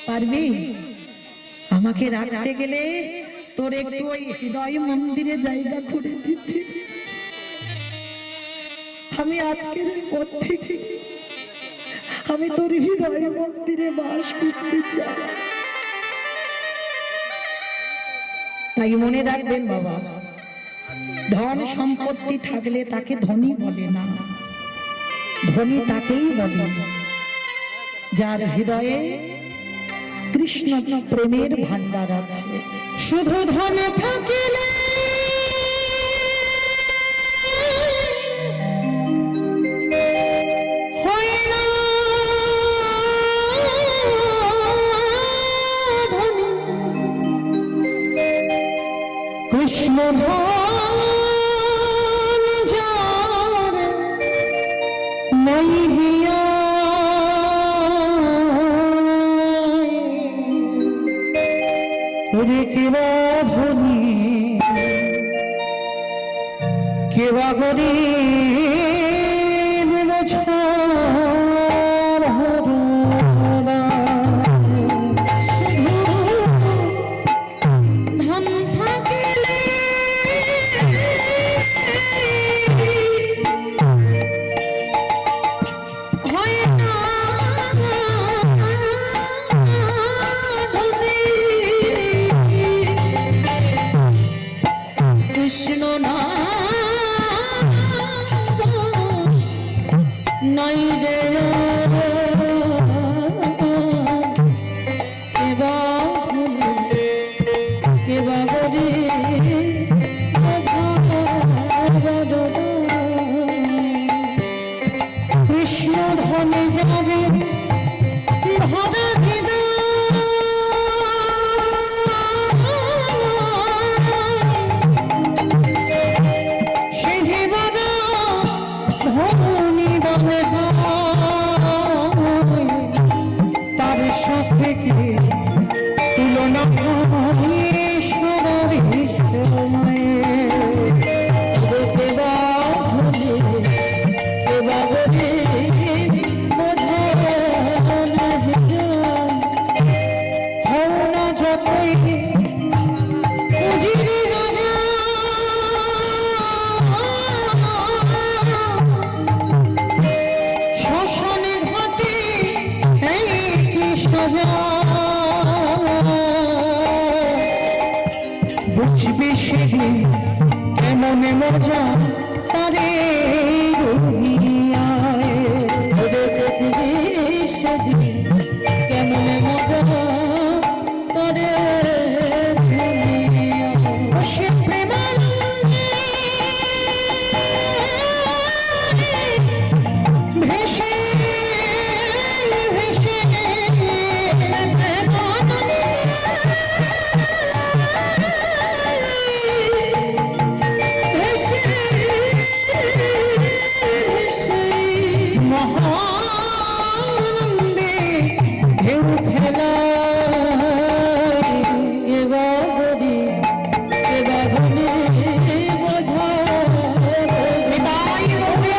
পারবি আমাকে রাখতে গেলে তোর একটু ওই হৃদয় মন্দিরে জায়গা করে দিতে। আমি আজকের পর থেকে আমি তোর হৃদয় মন্দিরে বাস করতে চাই। তাই মনে রাখবেন বাবা, ধন সম্পত্তি থাকলে তাকে ধনী বলে না, ধনী তাকেই বলে যার হৃদয়ে কৃষ্ণ প্রেমের ভান্ডার আছে। শুধু ধন থাকিলে হয় না ধনী, কৃষ্ণ ধন যার নাই হিয়া, কেবা ধনী কেবা গরিব বোঝার হরদা। ধন থাকিলে হয় না কৃষ্ণ নাই রে কেবা গরি কৃষ্ণ ধনে যাবে ভাবে তার সাথে তুলনা মহানন্দে ঢেউ খেলা এবাগরি এবাগনে বোঝা নিতাই গৌরে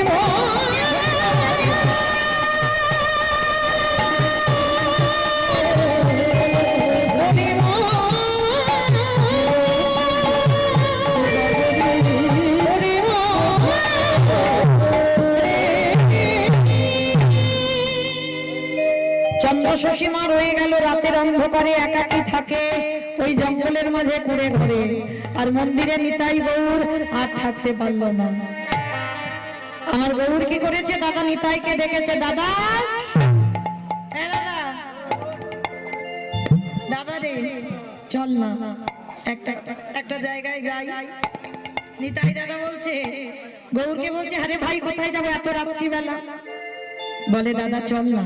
চন্দ্র শশীমা রয়ে গেল রাতের অন্ধকারে একাকী থাকে ওই জঙ্গলের মাঝে কুড়ে ঘরে আর মন্দিরে নিতাই গৌর আর থাকতে পারলো না। আমার গৌর কি করেছে দাদা নিতাইকে ডেকেছে, দাদা দাদা রে চল না একটা একটা জায়গায় যাই। নিতাই দাদা বলছে গৌরকে বলছে আরে ভাই কোথায় যাবো এত রাত্রিবেলা? বলে দাদা চল না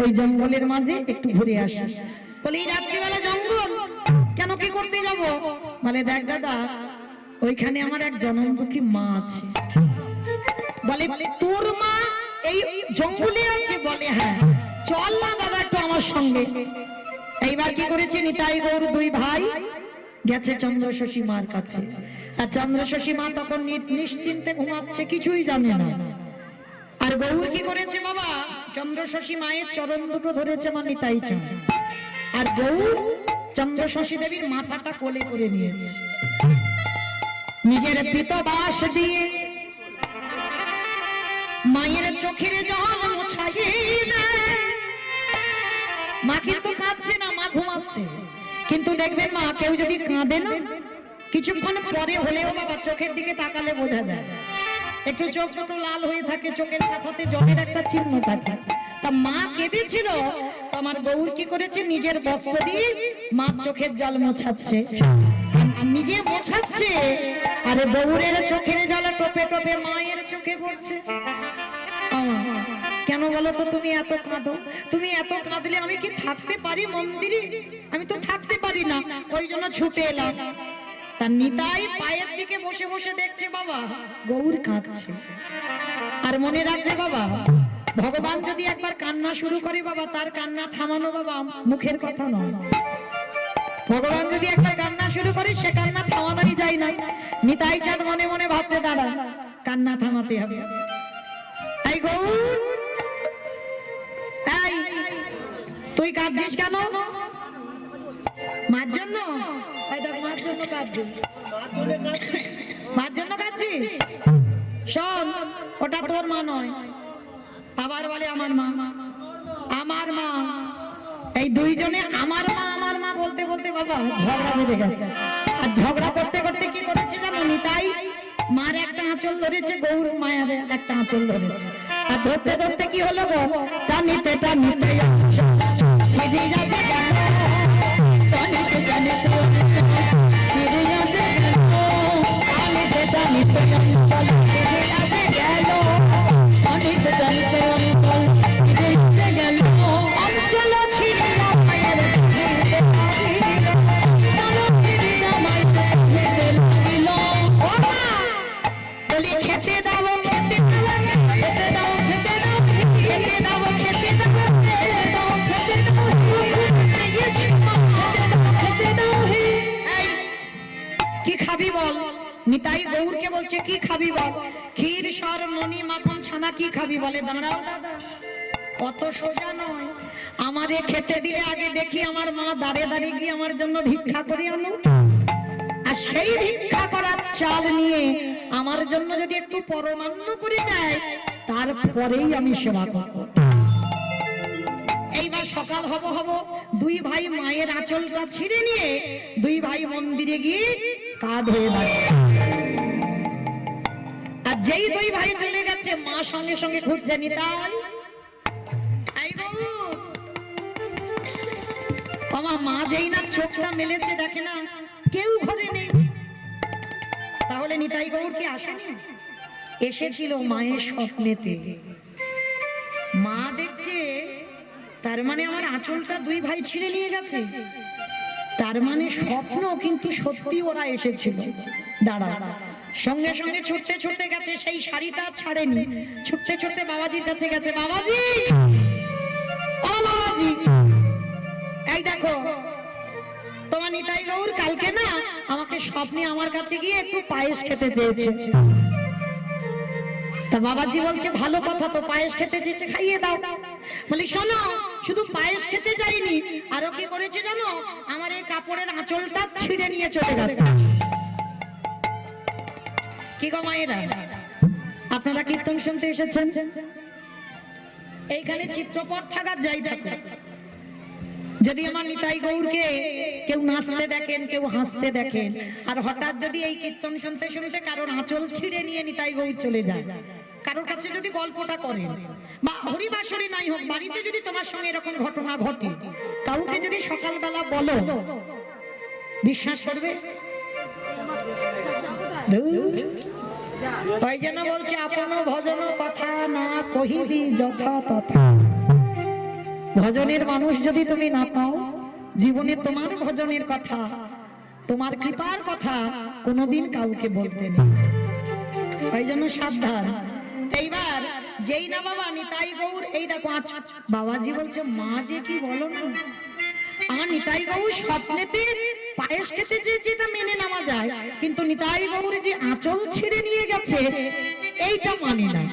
ওই জঙ্গলের মাঝে একটু ঘুরে আসি। বলে এই রাত্রিবেলা জঙ্গল কেন, কি করতে যাব? বলে দেখ দাদা ওইখানে আমার এক জনম দুঃখী মা আছে। বলে তোর মা এই জঙ্গলে আছে? বলে হ্যাঁ। চল না দাদা একটু আমার সঙ্গে। এইবার কি করেছে নিতাই গৌর দুই ভাই গেছে চন্দ্র শশী মার কাছে। আর চন্দ্র শশী মা তখন নিশ্চিন্তে ঘুমাচ্ছে, কিছুই জানে না। আর গৌর কি করেছে বাবা, চন্দ্র শশী মায়ের চরণ দুটো ধরেছে মা নিতাই চাঁদ। আর গৌর চন্দ্র শশী দেবীর মাথাটা কোলে করে নিয়েছে, নিজের পীতবাস দিয়ে মায়ের চোখের জল মুছাইয়ে দেয়। মা কিন্তু কাঁদছে না, মা ঘুমাচ্ছে। কিন্তু দেখবেন মা কেউ যদি কাঁদে না কিছুক্ষণ পরে হলেও বাবা চোখের দিকে তাকালে বোঝা যায়, একটু চোখ দুটো লাল হয়ে থাকে, চোখের কাঁথাতে জলের একটা চিহ্ন থাকে। তা মা কেঁদেছিল, আমার গৌর কি করেছে নিজের বস্ত্র দিয়ে মা চোখের জল মোছাচ্ছে, নিজে মোছাচ্ছে। আরে গৌরের চোখের জল টোপে টোপে মায়ের চোখে পড়ছে। কেন বলো তো তুমি এত কাঁদো? তুমি এত কাঁদলে আমি কি থাকতে পারি মন্দিরে? আমি তো থাকতে পারি না, ওই জন্য ছুটে এলাম। তার নিতাই পায়ের দিকে বসে বসে দেখছে বাবা গৌর কাঁদছে। আর মনে রাখবে বাবা, ভগবান যদি একবার কান্না শুরু করে বাবা, তার কান্না থামানো বাবা মুখের কথা নয়। ভগবান যদি একবার কান্না শুরু করে সে কান্না থামানোই যায় না। নিতাই চাঁদ মনে মনে ভাবতে দাঁড়া কান্না থামাতে হবে। এই গৌর, এই তুই কাঁদছিস কেন? মার জন্য? মার জন্য কাঁদছিস? মার জন্য কাঁদছিস? শোন, ওটা তোর মা নয়। আবার বলে আমার মা, আমার মা। এই দুইজনে আমার মা বলতে বলতে বাবা ঝগড়া বেঁধে গেছে। আর ঝগড়া করতে করতে কি করেছে জানো? নিতাই মার একটা আঁচল ধরেছে, গৌর মায়ের একটা আঁচল ধরেছে। আর ধরতে ধরতে কি হলো গো, টানিতে টানিতে সিঁড়ি যাতে গেল, টানিতে টানিতে সিঁড়ি যাতে গেল, টানিতে টানিতে অঞ্চল সিঁড়ি যাতে গেল, টানিতে টানিতে অঞ্চল সিঁড়ি যাতে গেল, অঞ্চল ছিল না মায়ের সিঁড়িতে লাগিল, চলো সিঁড়ি জামাই খেতে লাগিল। ও মা বলি খেতে দাও, খেতে দাও, খেতে দাও, খেতে দাও, খেতে দাও, খেতে দাও, খেতে দাও, খেতে দাও, খেতে দাও। এই কি খাবি বল? নিতাই গৌরকে বলছে কি খাবি বল? ক্ষীর সর মনি মাখন ছানা কি খাবি? বলে দাঁড়াও দাদা, অত সোজা নয়। আমারে খেতে দিলে আগে দেখি আমার মা দাঁড়িয়ে দাঁড়িয়ে গিয়ে আমার জন্য ভিক্ষা করে আনো, আর সেই ভিক্ষা করার চাল নিয়ে আমার জন্য যদি একটু পরমান্ন করে দেয় তারপরেই আমি সেবা করব। এইবার সকাল হব দুই ভাই মায়ের আঁচলটা ছিঁড়ে নিয়ে দুই ভাই মন্দিরে গিয়ে কাঁধে লাগছে। আর যেই দুই ভাই চলে গেছে মা সঙ্গে সঙ্গে খুঁজছে নিতাই, এই বাবু আমার মা যেই না চোখটা মেলেছে দেখে না কেউ ঘরে নেই। তাহলে নিতাই গৌর কি আসেনি? এসেছিল মায়ের স্বপ্নেতে। মা দেখছে তার মানে আমার আঁচলটা দুই ভাই ছিঁড়ে নিয়ে গেছে, তার মানে স্বপ্ন কিন্তু সত্যি ওরা এসেছিল। দাঁড়া সঙ্গে সঙ্গে ছুটতে ছুটতে গেছে, সেই শাড়িটা ছাড়েনি, ছুটতে ছুটতে বাবাজির কাছে গেছে। বাবাজি, ও বাবাজি, এই দেখো তোমার নিতাই গৌর কালকে না আমাকে স্বপ্নে আমার কাছে গিয়ে একটু পায়েস খেতে চেয়েছে। তা বাবাজি বলছে ভালো কথা তো, পায়েস খেতে চেয়েছে, খাইয়ে দাও। বলি শোনো, শুধু পায়েস খেতে যাইনি, আরো কি করেছে জানো? আমার এই কাপড়ের আঁচলটা ছিঁড়ে নিয়ে চলে গেছে। কি গো মায়েরা, আপনারা কীর্তন শুনতে এসেছেন, এইখানে চিত্রপট থাকার যাই থাকে, যদি আমার নিতাই গৌরকে কেউ নাচতে দেখেন, কেউ হাসতে দেখেন, আর হঠাৎ যদি এই কীর্তন শুনতে শুনতে কারোর আঁচল ছিঁড়ে নিয়ে নিতাই গৌর চলে যায়, কারোর কাছে যদি গল্পটা করেন, বা হরিবাসরে নাই হোক, বাড়িতে যদি তোমার সঙ্গে এরকম ঘটনা ঘটে, কাউকে যদি সকালবেলা বলো, বিশ্বাস করবে? তাই যেন বলছে আপন ভজন কথা না কহিবি যথা তথা। ভজনের মানুষ যদি তুমি না পাও, জীবনে তোমার ভজনের কথা, তোমার কৃপার কথা কোনোদিন কাউকে বলতে নেই। তাই জন্য সাবধান। এইবার যেই না বাবা নিতাই গৌর, এই দেখো বাবাজি বলছে মা যে কি বলো না, আমার নিতাই গৌর স্বপ্নেতে পায়েস খেতে চেয়েছে, এটা মেনে নেওয়া যায়, কিন্তু নিতাই গৌর যে আঁচল ছিঁড়ে নিয়ে গেছে এইটা মানি না।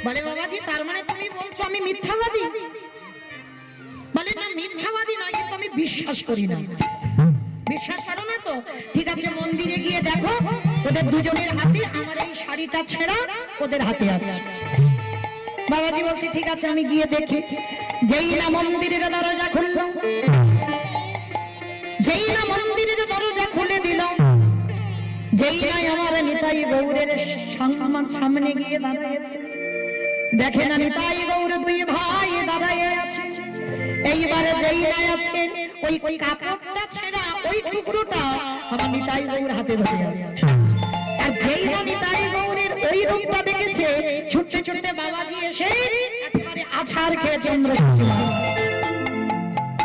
বলে বাবাজি তার মানে তুমি বলছো আমি মিথ্যাবাদী? বলে না, মিথ্যাবাদী নয়, কিন্তু আমি বিশ্বাস করি না। বিশ্বাস করো না তো? ঠিক আছে, মন্দিরে গিয়ে দেখো ওদের দুজনের হাতে আমার এই শাড়িটা ছেঁড়া ওদের হাতে আছে। বাবাজি বলছে ঠিক আছে, আমি গিয়ে দেখি। যেই না মন্দিরের দরজা খুলল, যেই না মন্দিরের দরজা খুলে দিল, যেই না আমার নিতাই গৌরের সামনে গিয়ে দাঁড়িয়েছে, দেখে না নিতাই গৌর দুই ভাই দাঁড়িয়ে আছে। এইবারে যেই না আছে ওই কাপড়টা ছেঁড়া ওই টুকরোটা আমার নিতাই গৌর হাতে ধরে আছে। আর যেই না নিতাই গৌরের ওই রূপটা দেখেছে, ছুটতে ছুটতে বাবাজি এসে একেবারে আছাড় খেয়ে চন্দ্র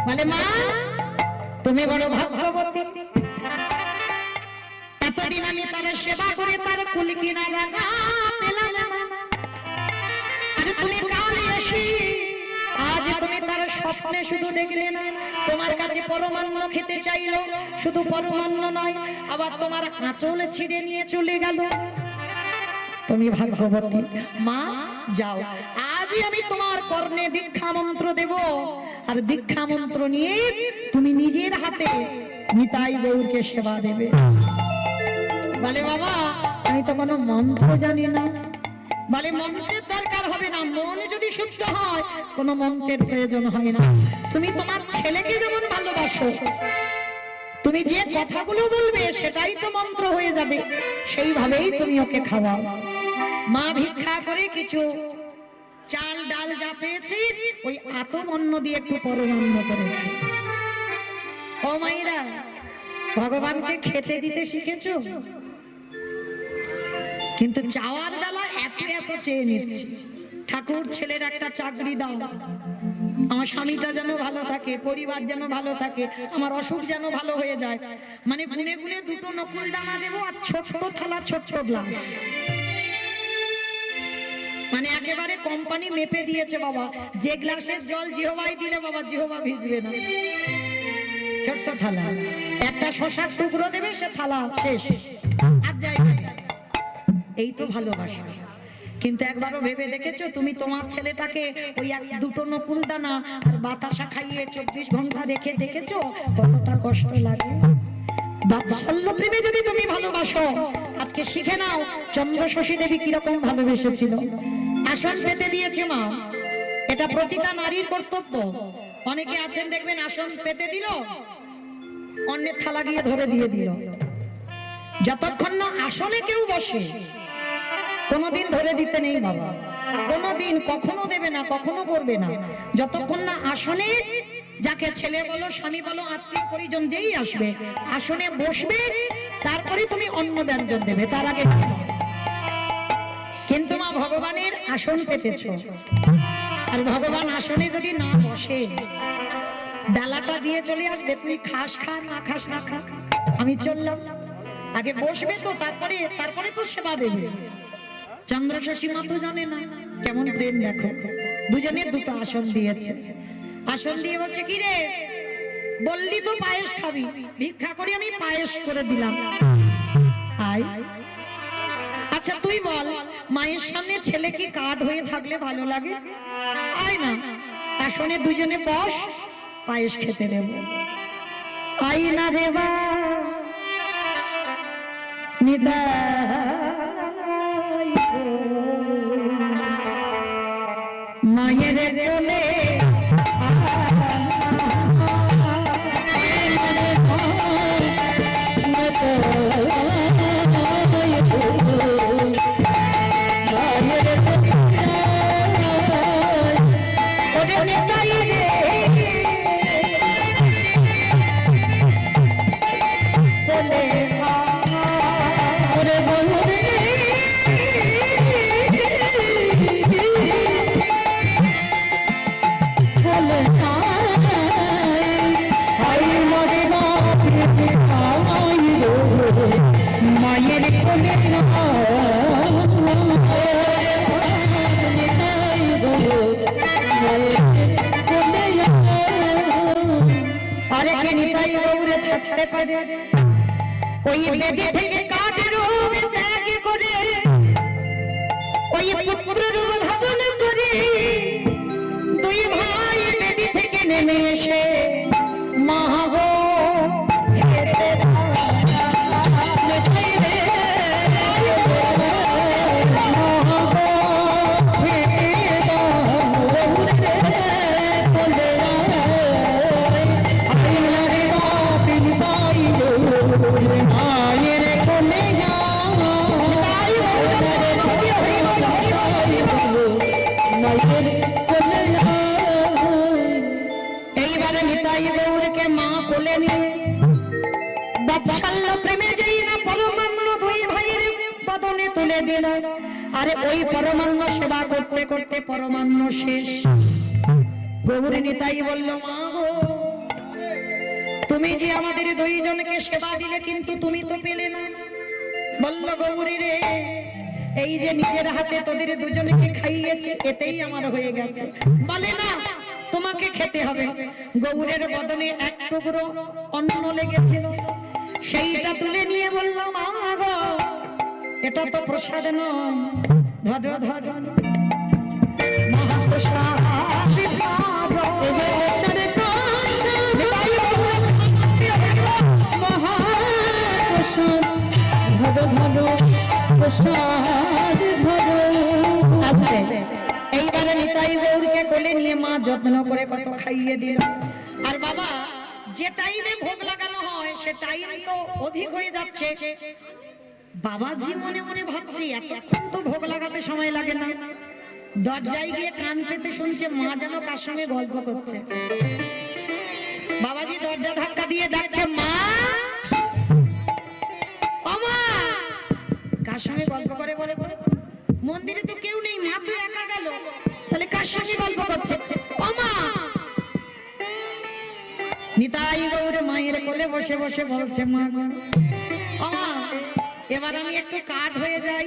বলে মা তুমি বড় ভাগ্যবতী, এতদিন আমি তার সেবা করে তার কুল কিনারা পেলাম না, আরে তুমি কাল এসে আজ তুমি তার স্বপ্নে শুধু দেখলে না, তোমার কাছে পরমান্ন খেতে চাইলো, শুধু পরমান্ন নয় আবার তোমার আঁচল ছিঁড়ে নিয়ে চলে গেল। তুমি ভাগ্যবতী মা, যাও আজই আমি তোমার কর্ণে দীক্ষা মন্ত্র দেব, আর দীক্ষা মন্ত্র নিয়ে তুমি নিজের হাতে নিতাই গৌরকে সেবা দেবে। বলে বাবা আমি তো কোনো মন্ত্র জানি না। বলে মন্ত্রের দরকার হবে না, মন যদি শুদ্ধ হয় কোনো মন্ত্রের প্রয়োজন হয় না। তুমি তোমার ছেলেকে যেমন ভালোবাসো, তুমি যে কথাগুলো বলবে সেটাই তো মন্ত্র হয়ে যাবে, সেইভাবেই তুমি ওকে খাওয়াও। মা ভিক্ষা করে কিছু চাল ডাল যা পেয়েছি ওই আতম অন্ন দিয়ে একটু পরমান্ন করেছে। ও মাইরা, ভগবানকে খেতে দিতে শিখেছো, কিন্তু চাওয়ার বেলা এত এত চেয়ে নিচ্ছি। ঠাকুর ছেলের একটা চাকরি দাও, আমার স্বামীটা যেন ভালো থাকে, পরিবার যেন ভালো থাকে, আমার অসুখ যেন ভালো হয়ে যায়, মানে গুনে গুনে দুটো নকুল দানা দেবো আর ছোট ছোট থালা ছোট ছোট গ্লাস, মানে একেবারে কোম্পানি মেপে দিয়েছে বাবা, যে গ্লাসের জল জিহবাই দিলে বাবা জিহবা ভিজবে না। ছোট্ট থালা, একটা শশার টুকরো দেবে, সে থালা শেষ আর যাই। এই তো ভালোবাসা। কিন্তু একবারও ভেবে দেখেছো তুমি তোমার ছেলেটাকে ওই দুটো নকুল দানা আর বাতাসা খাইয়ে 24 ঘন্টা রেখে দেখেছো কতটা কষ্ট লাগে? বাৎসল্য প্রেমে যদি তুমি ভালোবাসো, আজকে শিখে নাও চন্দ্র শশী দেবী কিরকম ভালোবেসেছিল। আসন পেতে দিয়েছে মা, এটা প্রতিটা নারীর কর্তব্য। অনেকে আছেন দেখবেন আসন পেতে দিল, অন্যের থালা গিয়ে ধরে দিয়ে দিল। যতক্ষণ না আসনে কেউ বসে কোনোদিন ধরে দিতে নেই বাবা, কোনোদিন কখনো দেবে না, কখনো করবে না। যতক্ষণ না আসনে, যাকে ছেলে বলো স্বামী বলো আত্মীয় পরিজন যেই আসবে আসনে বসবে, তারপরে তুমি অন্ন ব্যঞ্জন দেবে, তার আগে। কিন্তু মা ভগবানের আসন পেতেছো, আর ভগবান আসনে যদি না বসে ডালাটা দিয়ে চলে আসবে, তুই খাস খা, না খাস না খা, আমি চললাম। আগে বসবে তো, তারপরে তো সেবা দেবে। চন্দ্রশশী মা তো জানে না কেমন প্রেম, দেখো দুজনে দুটো আসন দিয়েছে। আসন দিয়ে বলছে, কি রে বললি তো পায়েস খাবি, ভিক্ষা করে আমি পায়েস করে দিলাম, আয়। আচ্ছা তুই বল, মায়ের সামনে ছেলে কি কাঠ হয়ে থাকলে ভালো লাগে? আয় না, আসনে দুজনে বস, পায়েস খেতে দেব। আই না রে বা নিদাই গো, মায়ের কোলে ওই বেদে থেকে কাঠের রূপ ত্যাগ করে, ওই পুত্র রূপ ধারণ করে, দুই ভাই বেদে থেকে নেমে এসে মহাগো আরে ওই পরমান্ন সেবা করতে করতে পরমান্ন শেষ। গৌরী নিতাই বলল, মা গো তুমি যে আমাদের দুইজনকে সেবা দিলে, কিন্তু তুমি তো পেলে না। বলল, গৌরী রে, এই যে নিজের হাতে তোদের দুজনকে খাইয়েছে, এতেই আমার হয়ে গেছে। বলে না, তোমাকে খেতে হবে। গৌরের বদনে এক টুকরো অন্ন লেগেছিল, সেইটা তুলে নিয়ে বলল, মা গো এটা তো প্রসাদ নয়, ধরো ধরো মহাপ্রসাদ, এইবারে নিতাই গৌরকে কোলে নিয়ে মা যত্ন করে কত খাইয়ে দিল। আর বাবা, যে টাইমে ভোগ লাগানো হয় সে টাইম তো অধিক হয়ে যাচ্ছে। বাবাজি মনে মনে ভাবছে, এতক্ষণ তো ভোগ লাগাতে সময় লাগে না। দরজায় গিয়ে কান পেতে শুনছে মা যেন কার সঙ্গে গল্প করছে। বাবাজি দরজা ধাক্কা দিয়ে ডাকছে, মা ও মা, কার সঙ্গে গল্প করে বলে? মন্দিরে তো কেউ নেই, মা তো একা গেল, তাহলে কার সঙ্গে গল্প করছে? ও মা। নিতাই গৌর মায়ের কোলে বসে বসে বলছে, মা ও মা, এবার আমি একটু কাঠ হয়ে যাই।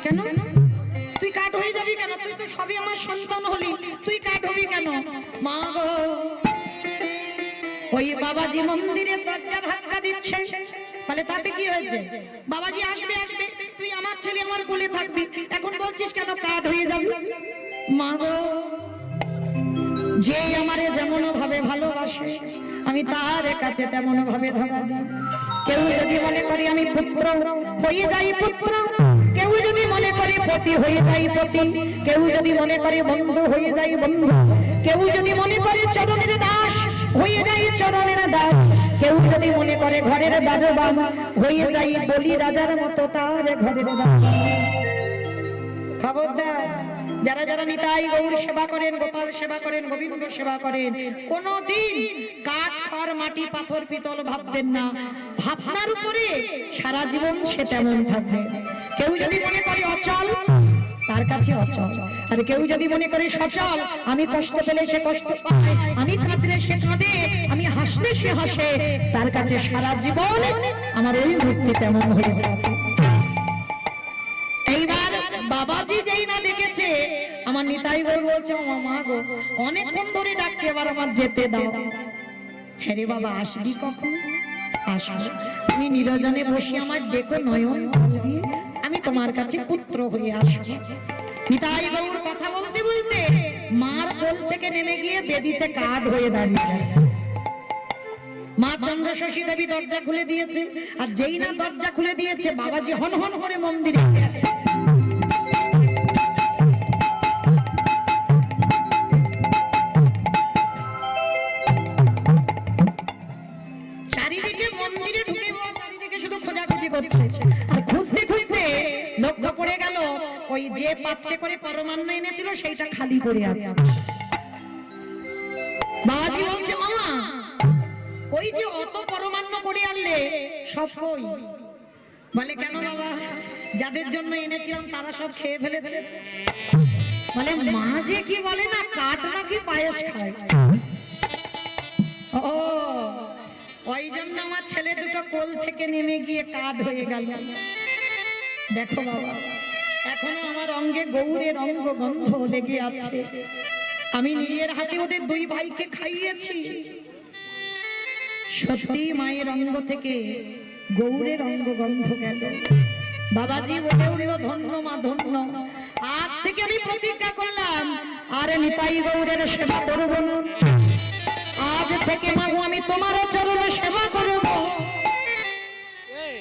কেন তুই কাঠ হয়ে যাবি কেন? তুই তো সবই আমার সন্তান হলি, তুই কাঠ হবি কেন? মা গো, ওই বাবাজি মন্দিরে দরজা ধাক্কা দিচ্ছে, তাহলে তাতে কি হয়েছে? বাবাজি আসবে আসবে, তুই আমার ছেলে আমার কোলে থাকবি, এখন বলছিস কেন কাঠ হয়ে যাবি? মা গো, যে আমারে যেমন ভাবে ভালোবাসে আমি তার কাছে তেমন ভাবে ধরা দিই। কেউ যদি মনে করে আমি পুত্র হয়ে যাই পুত্র, কেউ যদি মনে করে পতি হয়ে যাই পতি, কেউ যদি মনে করে বন্ধু হয়ে যাই বন্ধু, কেউ যদি মনে করে চরণের দাস হয়ে যাই চরণের দাস, কেউ যদি মনে করে ঘরের দাজবান হয়ে যাই বলি রাজার মতো তার ঘরের দাস। খবরদার, যারা যারা নিতাই গৌর সেবা করেন, গোপাল সেবা করেন, গোবিন্দ সেবা করেন, কোনদিন কাঠ খড় মাটি পাথর পিতল ভাববেন না। ভাবনার উপরে সারা জীবন সে তেমন থাকবে। কেউ যদি মনে করে অচল, তার কাছে অচল। আর কেউ যদি মনে করে সচল, আমি কষ্ট পেলে সে কষ্ট পায়, আমি কাঁদলে সে কাঁদে, আমি হাসলে সে হাসে, তার কাছে সারা জীবন আমার ওই মূর্তি তেমন হয়ে যাবে। এইবার বাবাজি যেই না দেখেছে, আমার নিতাই গৌর বলছে, ও মা গো, অনেকক্ষণ ধরে ডাকছে, এবার আমার যেতে দাও। হ্যাঁ রে বাবা, আসবি কখন? আসবো, তুমি নিরজনে বসে আমার দেখো নয়ন জল দিয়ে, আমি তোমার কাছে পুত্র হয়ে আসবো। নিতাই গৌর কথা বলতে বলতে মার কোল থেকে নেমে গিয়ে বেদিতে কাঠ হয়ে দাঁড়িয়ে গেছে। মা চন্দ্রশশী দেবী দরজা খুলে দিয়েছে, আর যেই না দরজা খুলে দিয়েছে, বাবাজি হন হন করে মন্দিরে গেলেন। চারিদিকে মন্দিরে ঢুকে চারিদিকে শুধু খোঁজাখুঁজি করছে, আর খুঁজতে খুঁজতে লক্ষ্য পড়ে গেল ওই যে পাত্রে করে পরমান্ন এনেছিল সেইটা খালি পড়ে আছে। বাবাজি বলছে, মামা ওই যে অত পরমান্ন করে আনলে সব কই? বলে, কেন বাবা, যাদের জন্য এনেছিলাম তারা সব খেয়ে ফেলেছে। বলে, মা যে কি বলে না, কাঠ নাকি পায়েস খায়। ও, ওই জন্য আমার ছেলে দুটো কোল থেকে নেমে গিয়ে কাঠ হয়ে গেল। দেখো বাবা, এখনো আমার অঙ্গে গৌরের অঙ্গ গন্ধ লেগে আছে। আমি নিজের হাতে ওদের দুই ভাইকে খাইয়েছি। সত্যি মায়ের অঙ্গ থেকে গৌরের অঙ্গ গন্ধ গেল। বাবাজি বলে উঠল, ধন্য মা ধন্য, আজ থেকে আমি প্রতিজ্ঞা করলাম আর নিতাই গৌরের সেবা করব না। আজ থেকে মাগো আমি তোমার চরণে সেবা করব।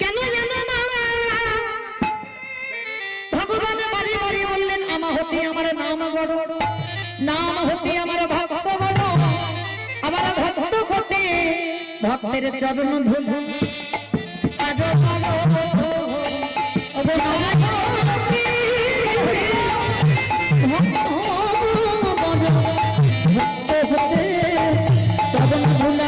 কেন জানো মা, ভগবান বাড়ি বাড়ি বললেন, আমা হতে আমার নাম বড়, নাম হতে আমার ভক্ত বড়, আমার ভক্ত হতে ভক্তের চরণ ধুলো। চরণ ধুলো